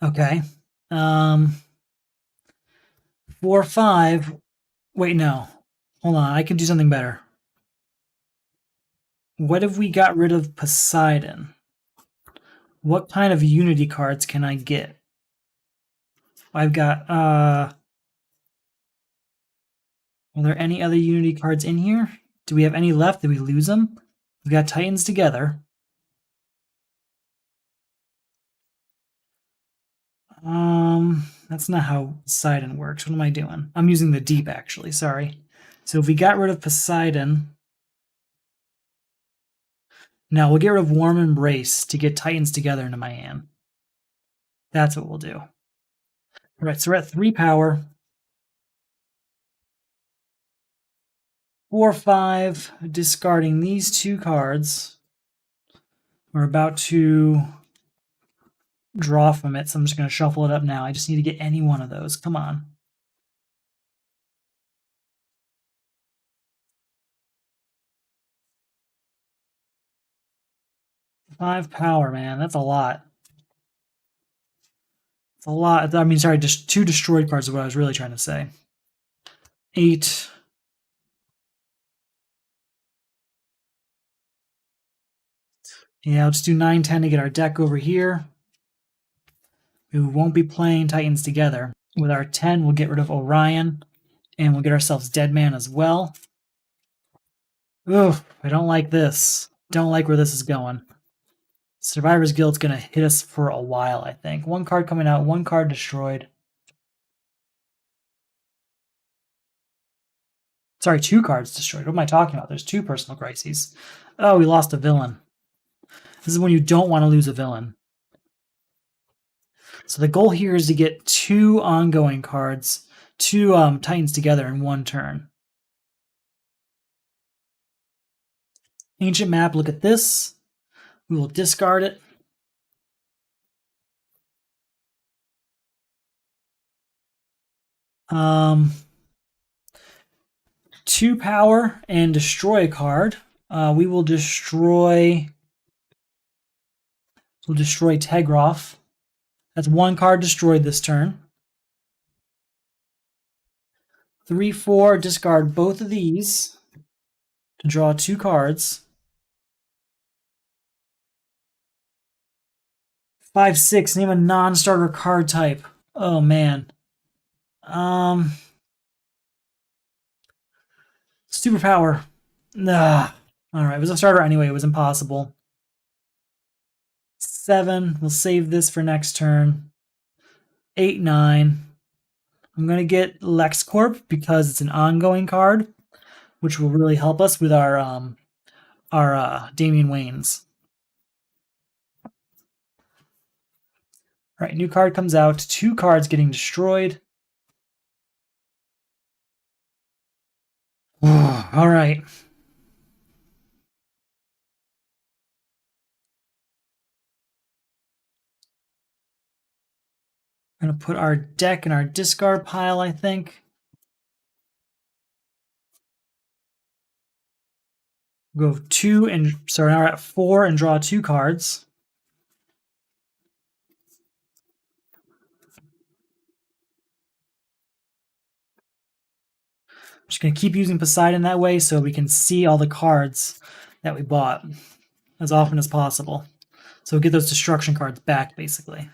A: Okay. 4, 5. Wait, no. Hold on. I can do something better. What if we got rid of Poseidon? What kind of Unity cards can I get? I've got, are there any other Unity cards in here? Do we have any left? Did we lose them? We've got Titans together. That's not how Poseidon works. What am I doing? I'm using the deep, actually. Sorry. So if we got rid of Poseidon, now we'll get rid of Warm Embrace to get Titans together into my hand. That's what we'll do. All right, so we're at 3 power. 4, 5, discarding these 2 cards. We're about to draw from it, so I'm just going to shuffle it up now. I just need to get any one of those. Come on. 5 power, man. That's a lot. It's a lot. I mean, sorry, just 2 destroyed cards is what I was really trying to say. 8. Yeah, let's do 9, 10 to get our deck over here. We won't be playing Titans together. With our 10, we'll get rid of Orion, and we'll get ourselves Dead Man as well. Ugh, I don't like this. Don't like where this is going. Survivor's Guild's going to hit us for a while, I think. 1 card coming out, 1 card destroyed. Sorry, 2 cards destroyed. What am I talking about? There's 2 personal crises. Oh, we lost a villain. This is when you don't want to lose a villain. So the goal here is to get 2 ongoing cards, 2 Titans together in 1 turn. Ancient Map, look at this. We will discard it. Um, 2 power and destroy a card. We will destroy. We'll destroy Tegroff. That's 1 card destroyed this turn. 3, 4. Discard both of these to draw 2 cards. 5, 6. Name a non-starter card type. Oh man. Superpower. Nah. All right, it was a starter anyway. It was impossible. 7. We'll save this for next turn. 8, 9. I'm going to get LexCorp because it's an ongoing card, which will really help us with our Damian Waynes. All right, new card comes out. 2 cards getting destroyed. All right. I'm going to put our deck in our discard pile, I think. Go 2 and sorry, now we're at 4 and draw 2 cards. I'm just going to keep using Poseidon that way so we can see all the cards that we bought as often as possible. So we'll get those destruction cards back, basically.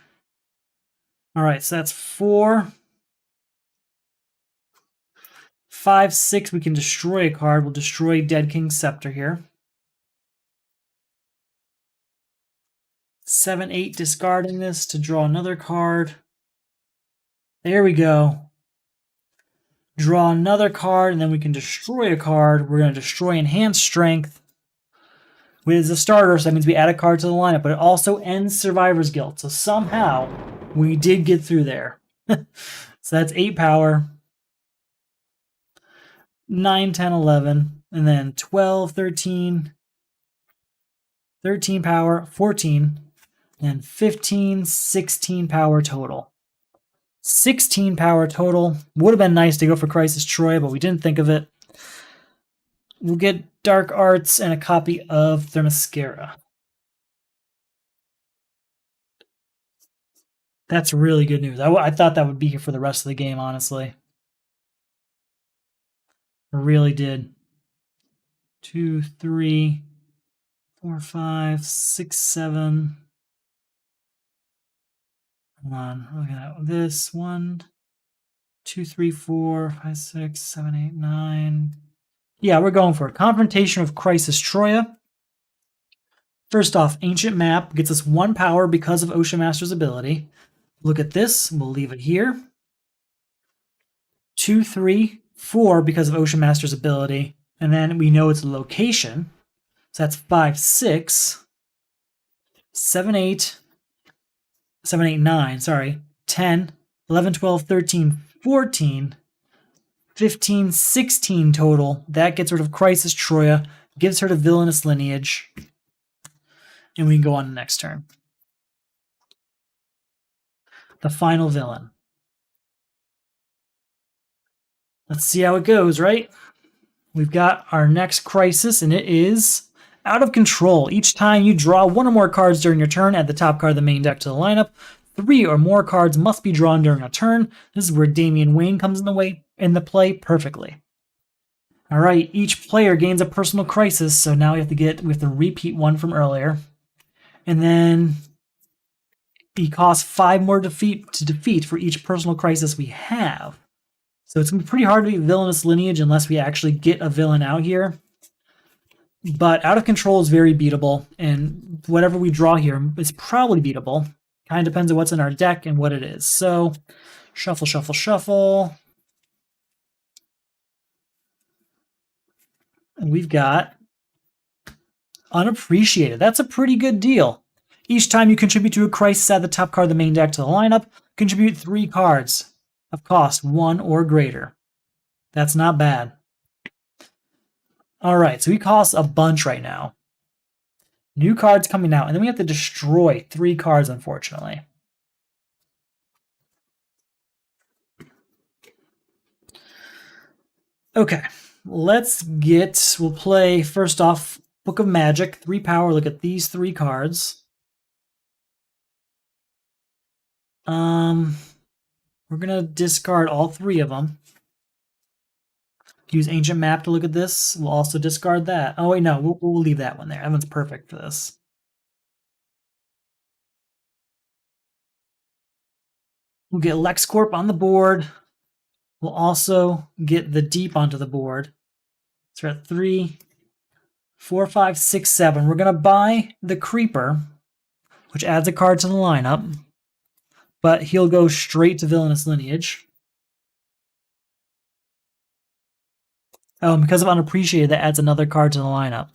A: All right, so that's 4. 5, 6, we can destroy a card. We'll destroy Dead King's Scepter here. 7, 8, discarding this to draw another card. There we go. Draw another card, and then we can destroy a card. We're going to destroy Enhanced Strength. With a starter, so that means we add a card to the lineup, but it also ends Survivor's Guild. So somehow we did get through there. So that's 8 power. 9, 10, 11, and then 12, 13, 13 power, 14, and 15, 16 power total. 16 power total. Would have been nice to go for Crisis Troy, but we didn't think of it. We'll get Dark Arts and a copy of Themyscira. That's really good news. I thought that would be here for the rest of the game, honestly. I really did. 2, 3, 4, 5, 6, 7. Hold on. Looking at this. 1, 2, 3, 4, 5, 6, 7, 8, 9. Yeah, we're going for it. Confrontation of Crisis Troya. First off, Ancient Map gets us 1 power because of Ocean Master's ability. Look at this. We'll leave it here. 2, 3, 4 because of Ocean Master's ability. And then we know its location. So that's 5, 6, 7, 8, 7, 8, 9, sorry. 10, 11, 12, 13, 14, 15, 16 total. That gets rid of Crisis Troya, gives her the Villainous Lineage. And we can go on to next turn. The final villain. Let's see how it goes, right? We've got our next crisis, and it is Out of control. Each time you draw one or more cards during your turn, add the top card of the main deck to the lineup. 3 or more cards must be drawn during a turn. This is where Damian Wayne comes in the play perfectly. All right, each player gains a personal crisis, so now we have to repeat one from earlier. And then he costs 5 more to defeat for each personal crisis we have. So it's going to be pretty hard to beat Villainous Lineage unless we actually get a villain out here. But Out of Control is very beatable, and whatever we draw here is probably beatable. Kind of depends on what's in our deck and what it is. So shuffle, shuffle, shuffle. And we've got Unappreciated. That's a pretty good deal. Each time you contribute to a crisis, add the top card of the main deck to the lineup. Contribute 3 cards of cost 1 or greater. That's not bad. All right, so he costs a bunch right now. New cards coming out, and then we have to destroy 3 cards, unfortunately. Okay, we'll play first off Book of Magic, 3 power. Look at these 3 cards. We're gonna discard all 3 of them. Use Ancient Map to look at this. We'll also discard that. Oh wait, no, we'll leave that one there. That one's perfect for this. We'll get LexCorp on the board. We'll also get the Deep onto the board. So we're at 3, 4, 5, 6, 7. We're gonna buy the Creeper, which adds a card to the lineup, but he'll go straight to Villainous Lineage. Oh, and because of Unappreciated, that adds another card to the lineup.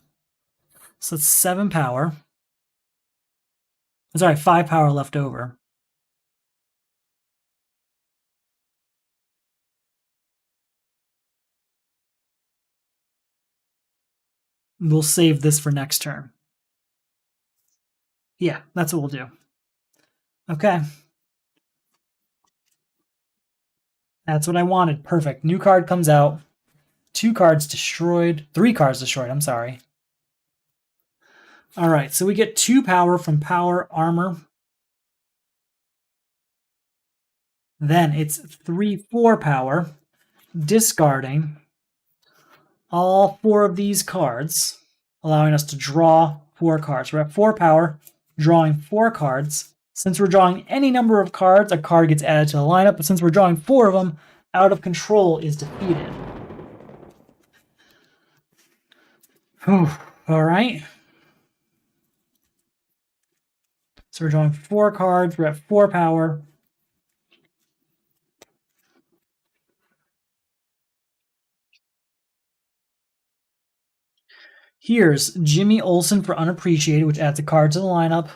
A: So it's 7 power. Sorry, 5 power left over. We'll save this for next turn. Yeah, that's what we'll do. Okay. That's what I wanted. Perfect. New card comes out. 2 cards destroyed. 3 cards destroyed, I'm sorry. All right, so we get 2 power from Power Armor. Then it's 3, 4 power, discarding all 4 of these cards, allowing us to draw 4 cards. We're at 4 power, drawing 4 cards. Since we're drawing any number of cards, a card gets added to the lineup, but since we're drawing 4 of them, Out of Control is defeated. Whew. All right. So we're drawing 4 cards. We're at 4 power. Here's Jimmy Olsen for Unappreciated, which adds a card to the lineup.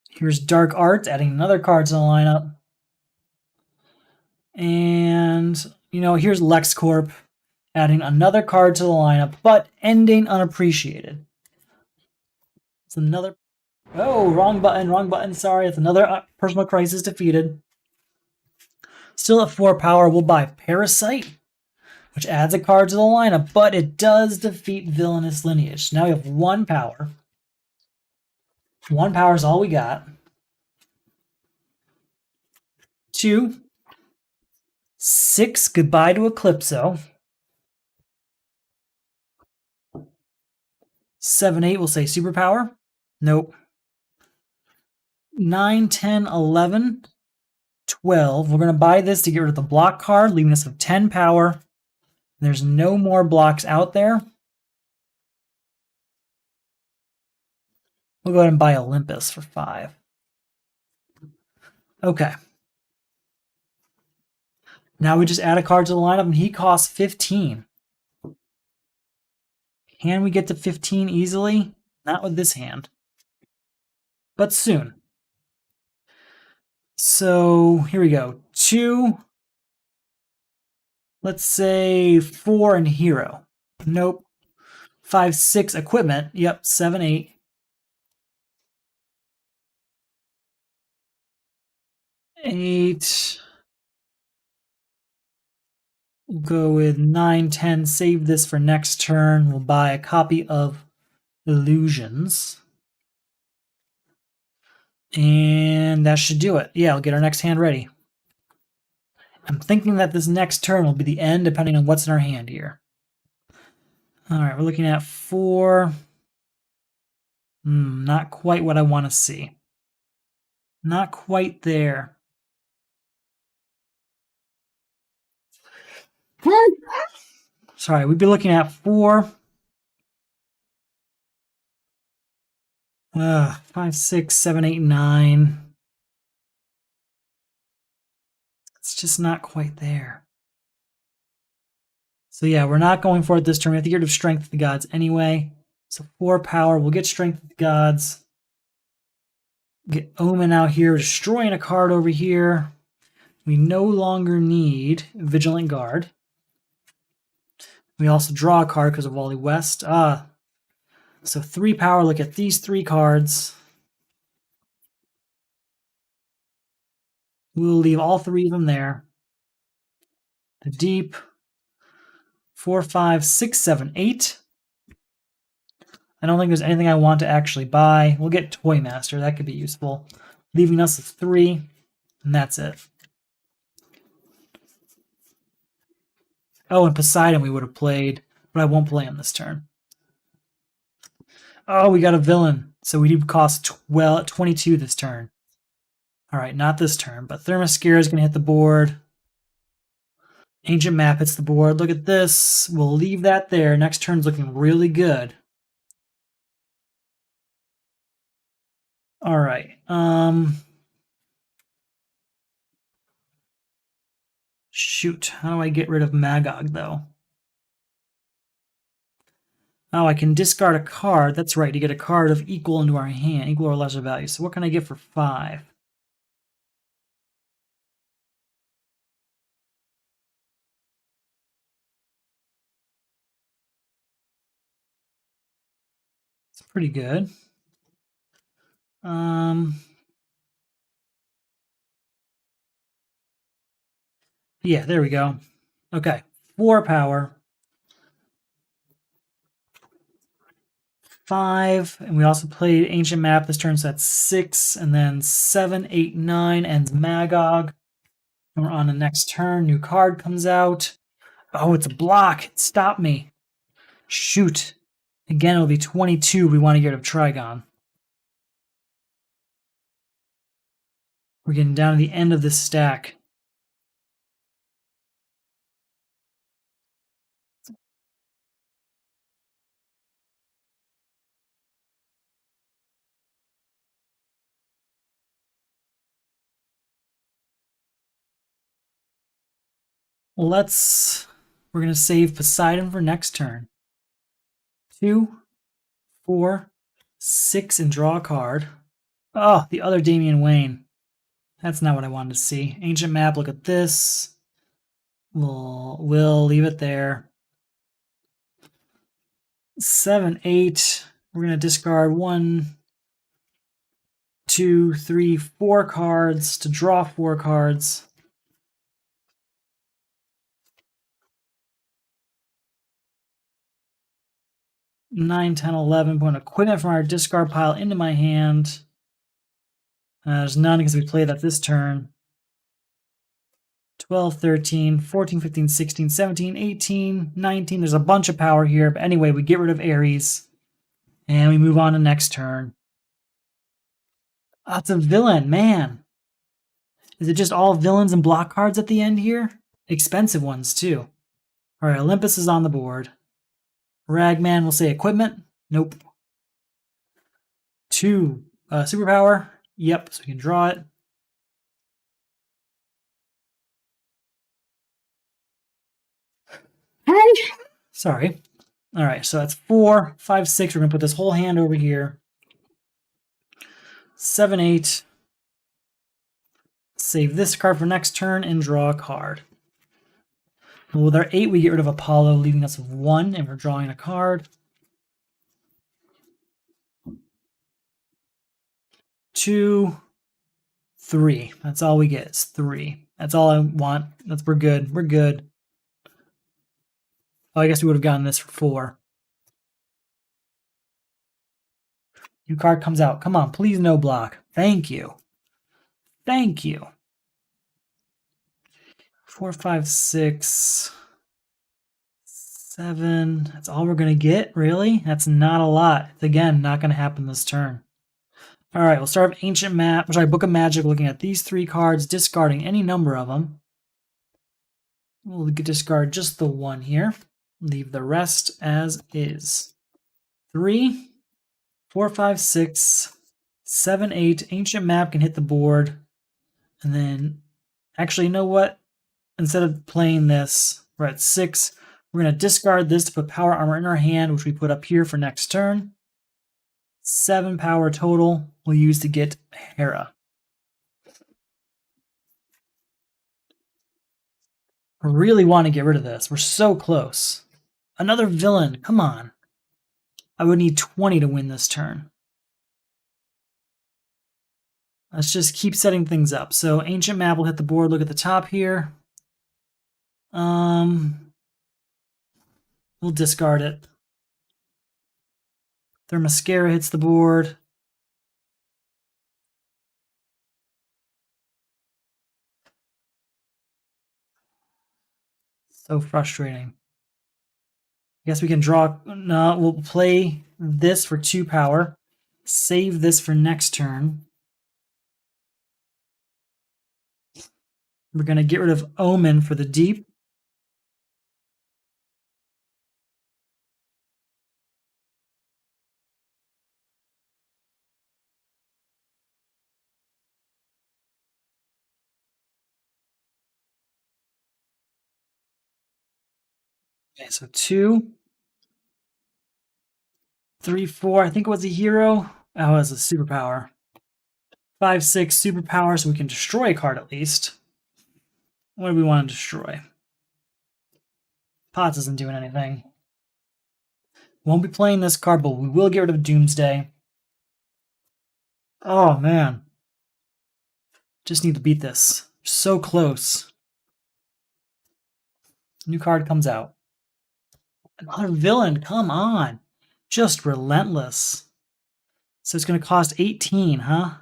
A: Here's Dark Arts, adding another card to the lineup. And, here's LexCorp, adding another card to the lineup, but ending Unappreciated. It's another... Oh, wrong button, sorry. It's another personal crisis defeated. Still at 4 power, we'll buy Parasite, which adds a card to the lineup, but it does defeat Villainous Lineage. Now we have 1 power. 1 power is all we got. 2, 6, goodbye to Eclipso. 7, 8, we'll say superpower. Nope. 9, 10, 11, 12. We're going to buy this to get rid of the block card, leaving us with 10 power. There's no more blocks out there. We'll go ahead and buy Olympus for 5. Okay. Now we just add a card to the lineup, and he costs 15. Can we get to 15 easily? Not with this hand. But soon. So here we go. 2. Let's say 4 and Hero. Nope. 5, 6 Equipment. Yep, 7, 8. 8. We'll go with 9, 10, save this for next turn. We'll buy a copy of Illusions. And that should do it. Yeah, we'll get our next hand ready. I'm thinking that this next turn will be the end, depending on what's in our hand here. All right, we're looking at 4. Not quite what I want to see. Not quite there. Sorry, we'd be looking at 4. 5, 6, 7, 8, 9. It's just not quite there. So yeah, we're not going for it this turn. We have to get rid of Strength of the Gods anyway. So 4 power, we'll get Strength of the Gods. Get Omen out here, destroying a card over here. We no longer need Vigilant Guard. We also draw a card because of Wally West. So 3 power, look at these 3 cards. We'll leave all 3 of them there. The deep. 4, 5, 6, 7, 8. I don't think there's anything I want to actually buy. We'll get Toy Master. That could be useful. Leaving us with 3, and that's it. Oh, and Poseidon we would have played, but I won't play him this turn. Oh, we got a villain. So we do cost 22 this turn. All right, not this turn, but Thermoscare is going to hit the board. Ancient Map hits the board. Look at this. We'll leave that there. Next turn's looking really good. All right. Shoot. How do I get rid of Magog, though? Oh, I can discard a card. That's right. You get a card of equal into our hand, equal or lesser value. So what can I get for 5? It's pretty good. Yeah, there we go. Okay, 4 power. 5, and we also played Ancient Map this turn, so that's 6, and then 7, 8, 9 ends Magog. And we're on the next turn. New card comes out. Oh, it's a block. Stop me. Shoot. Again, it'll be 22. We want to get rid of Trigon. We're getting down to the end of this stack. We're going to save Poseidon for next turn. 2, 4, 6, and draw a card. Oh, the other Damian Wayne. That's not what I wanted to see. Ancient Map, look at this. We'll leave it there. 7, 8. We're going to discard 1, 2, 3, 4 cards to draw 4 cards. Nine, 10, 11. Put equipment from our discard pile into my hand. There's none because we played that this turn. 12, 13, 14, 15, 16, 17, 18, 19. There's a bunch of power here. But anyway, we get rid of Ares. And we move on to next turn. Oh, it's a villain, man. Is it just all villains and block cards at the end here? Expensive ones, too. All right, Olympus is on the board. Ragman will say equipment. Nope. 2, superpower. Yep, so we can draw it. Sorry. All right, so that's 4, 5, 6. We're going to put this whole hand over here. 7, 8. Save this card for next turn and draw a card. And with our 8, we get rid of Apollo, leaving us with 1, and we're drawing a card. 2, 3. That's all we get. It's 3. That's all I want. We're good. We're good. Oh, I guess we would have gotten this for 4. New card comes out. Come on, please no block. Thank you. Thank you. 4, 5, 6, 7. That's all we're going to get? Really? That's not a lot. It's, again, not going to happen this turn. All right, we'll start with Ancient Map. Sorry, Book of Magic, looking at these 3 cards, discarding any number of them. We'll discard just the 1 here. Leave the rest as is. 3, 4, 5, 6, 7, 8. Ancient Map can hit the board. And then, actually, you know what? Instead of playing this, we're at 6. We're going to discard this to put Power Armor in our hand, which we put up here for next turn. 7 power total we'll use to get Hera. I really want to get rid of this. We're so close. Another villain. Come on. I would need 20 to win this turn. Let's just keep setting things up. So Ancient Map will hit the board. Look at the top here. We'll discard it. Themyscira hits the board. So frustrating. I guess we can draw. No, we'll play this for 2 power. Save this for next turn. We're going to get rid of Omen for the deep. Okay, so 2, 3, 4. I think it was a hero. Oh, it was a superpower. 5, 6 superpower, so we can destroy a card at least. What do we want to destroy? Potts isn't doing anything. Won't be playing this card, but we will get rid of Doomsday. Oh, man. Just need to beat this. So close. New card comes out. Another villain, come on. Just relentless. So it's going to cost 18, huh?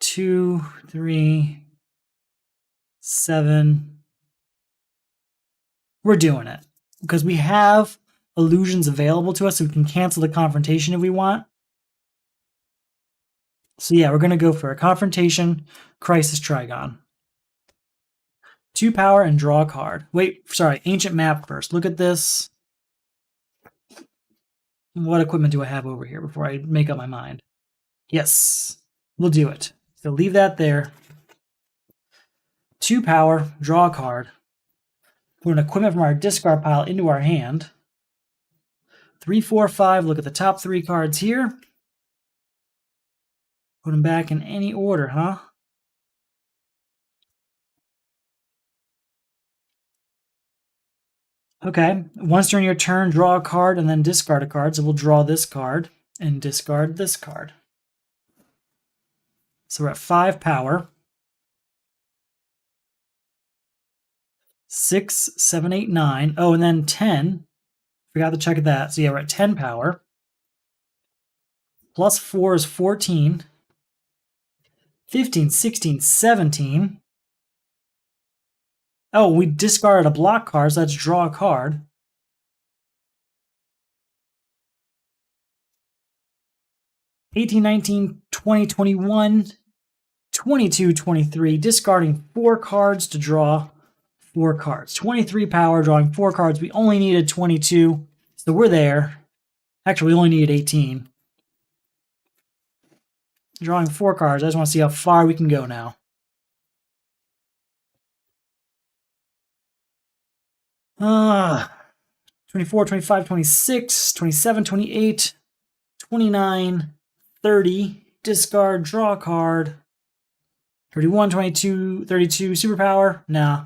A: 2, 3, 7. We're doing it. Because we have illusions available to us, so we can cancel the confrontation if we want. So yeah, we're going to go for a confrontation, Crisis Trigon. 2 power and draw a card. Wait, sorry, Ancient Map first. Look at this. What equipment do I have over here before I make up my mind? Yes, we'll do it. So leave that there. 2 power, draw a card. Put an equipment from our discard pile into our hand. 3, 4, 5. Look at the top 3 cards here. Put them back in any order, huh? Okay, once during your turn, draw a card and then discard a card. So we'll draw this card and discard this card. So we're at 5 power. 6, 7, 8, 9. Oh, and then 10. Forgot to check that. So yeah, we're at 10 power. Plus 4 is 14. 15, 16, 17. Oh, we discarded a block card, so let's draw a card. $18, $19, $20, $21, $22, $23. Discarding 4 cards to draw 4 cards. 23 power, drawing 4 cards. We only needed 22, so we're there. Actually, we only needed 18. Drawing 4 cards. I just want to see how far we can go now. Uh, 24, 25, 26, 27, 28, 29, 30. Discard, draw a card. 31, 22, 32. Superpower? Nah.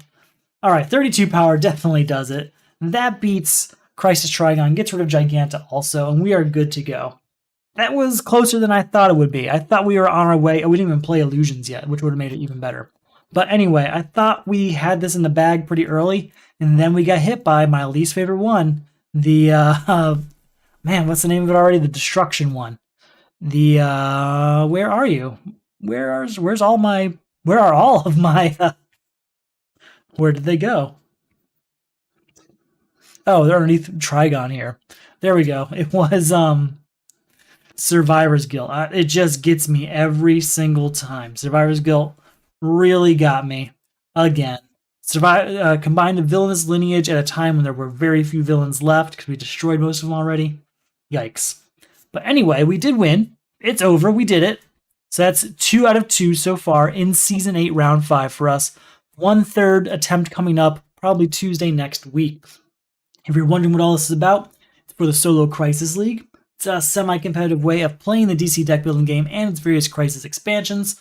A: All right, 32 power definitely does it. That beats Crisis Trigon, gets rid of Giganta also, and we are good to go. That was closer than I thought it would be. I thought we were on our way. We didn't even play Illusions yet, which would have made it even better. But anyway, I thought we had this in the bag pretty early, and then we got hit by my least favorite one. The man, what's the name of it already? The destruction one. The where are you? Where's all my where are all of my where did they go? Oh, they're underneath Trigon here. There we go. It was Survivor's Guilt. It just gets me every single time. Survivor's Guilt really got me again. Combined the villainous lineage at a time when there were very few villains left because we destroyed most of them already. Yikes. But anyway, we did win. It's over. We did it. So that's 2 out of 2 so far in Season 8, Round 5 for us. 1/3 attempt coming up probably Tuesday next week. If you're wondering what all this is about, it's for the Solo Crisis League. It's a semi-competitive way of playing the DC deck building game and its various Crisis expansions.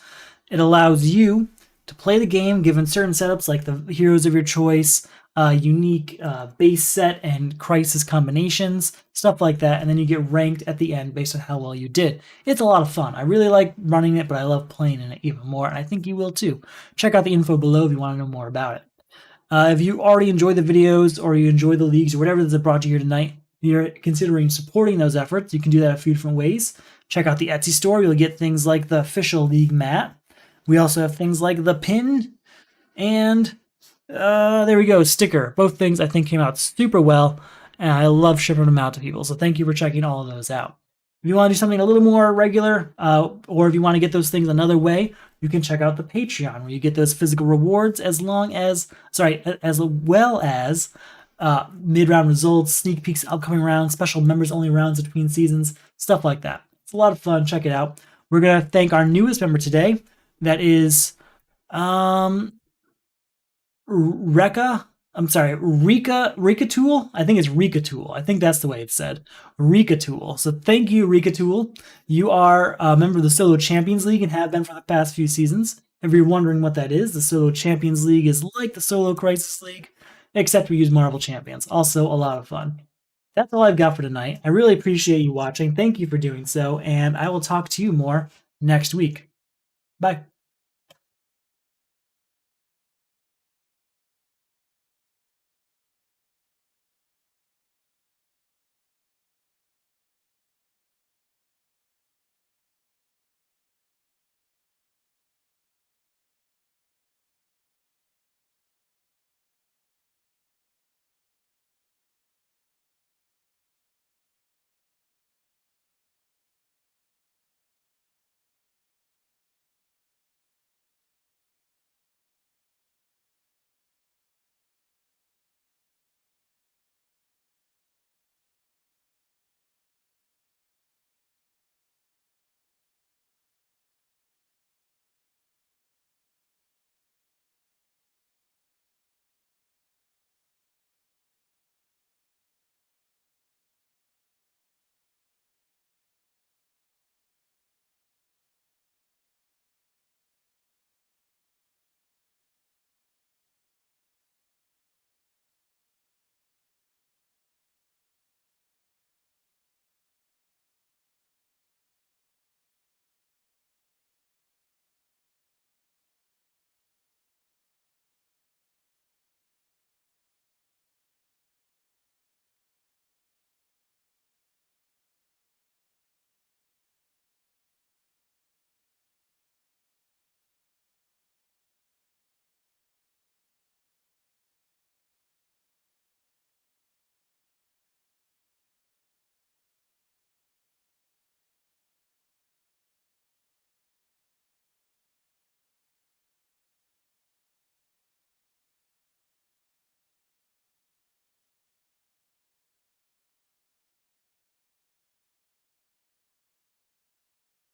A: It allows you to play the game given certain setups like the heroes of your choice, unique base set and Crisis combinations, stuff like that, and then you get ranked at the end based on how well you did. It's a lot of fun. I really like running it, but I love playing in it even more, and I think you will too. Check out the info below if you want to know more about it. If you already enjoy the videos or you enjoy the leagues or whatever that's brought you here tonight, you're considering supporting those efforts, you can do that a few different ways. Check out the Etsy store. You'll get things like the official league mat. We also have things like the pin and there we go, sticker. Both things I think came out super well, and I love shipping them out to people. So thank you for checking all of those out. If you want to do something a little more regular, or if you want to get those things another way, you can check out the Patreon, where you get those physical rewards as well as mid-round results, sneak peeks, upcoming rounds, special members-only rounds between seasons, stuff like that. It's a lot of fun. Check it out. We're gonna thank our newest member today. That is Rika Tool. I think it's Rika Tool. I think that's the way it's said. Rika Tool. So thank you, Rika Tool. You are a member of the Solo Champions League and have been for the past few seasons. If you're wondering what that is, the Solo Champions League is like the Solo Crisis League, except we use Marvel Champions. Also a lot of fun. That's all I've got for tonight. I really appreciate you watching. Thank you for doing so, and I will talk to you more next week. Bye.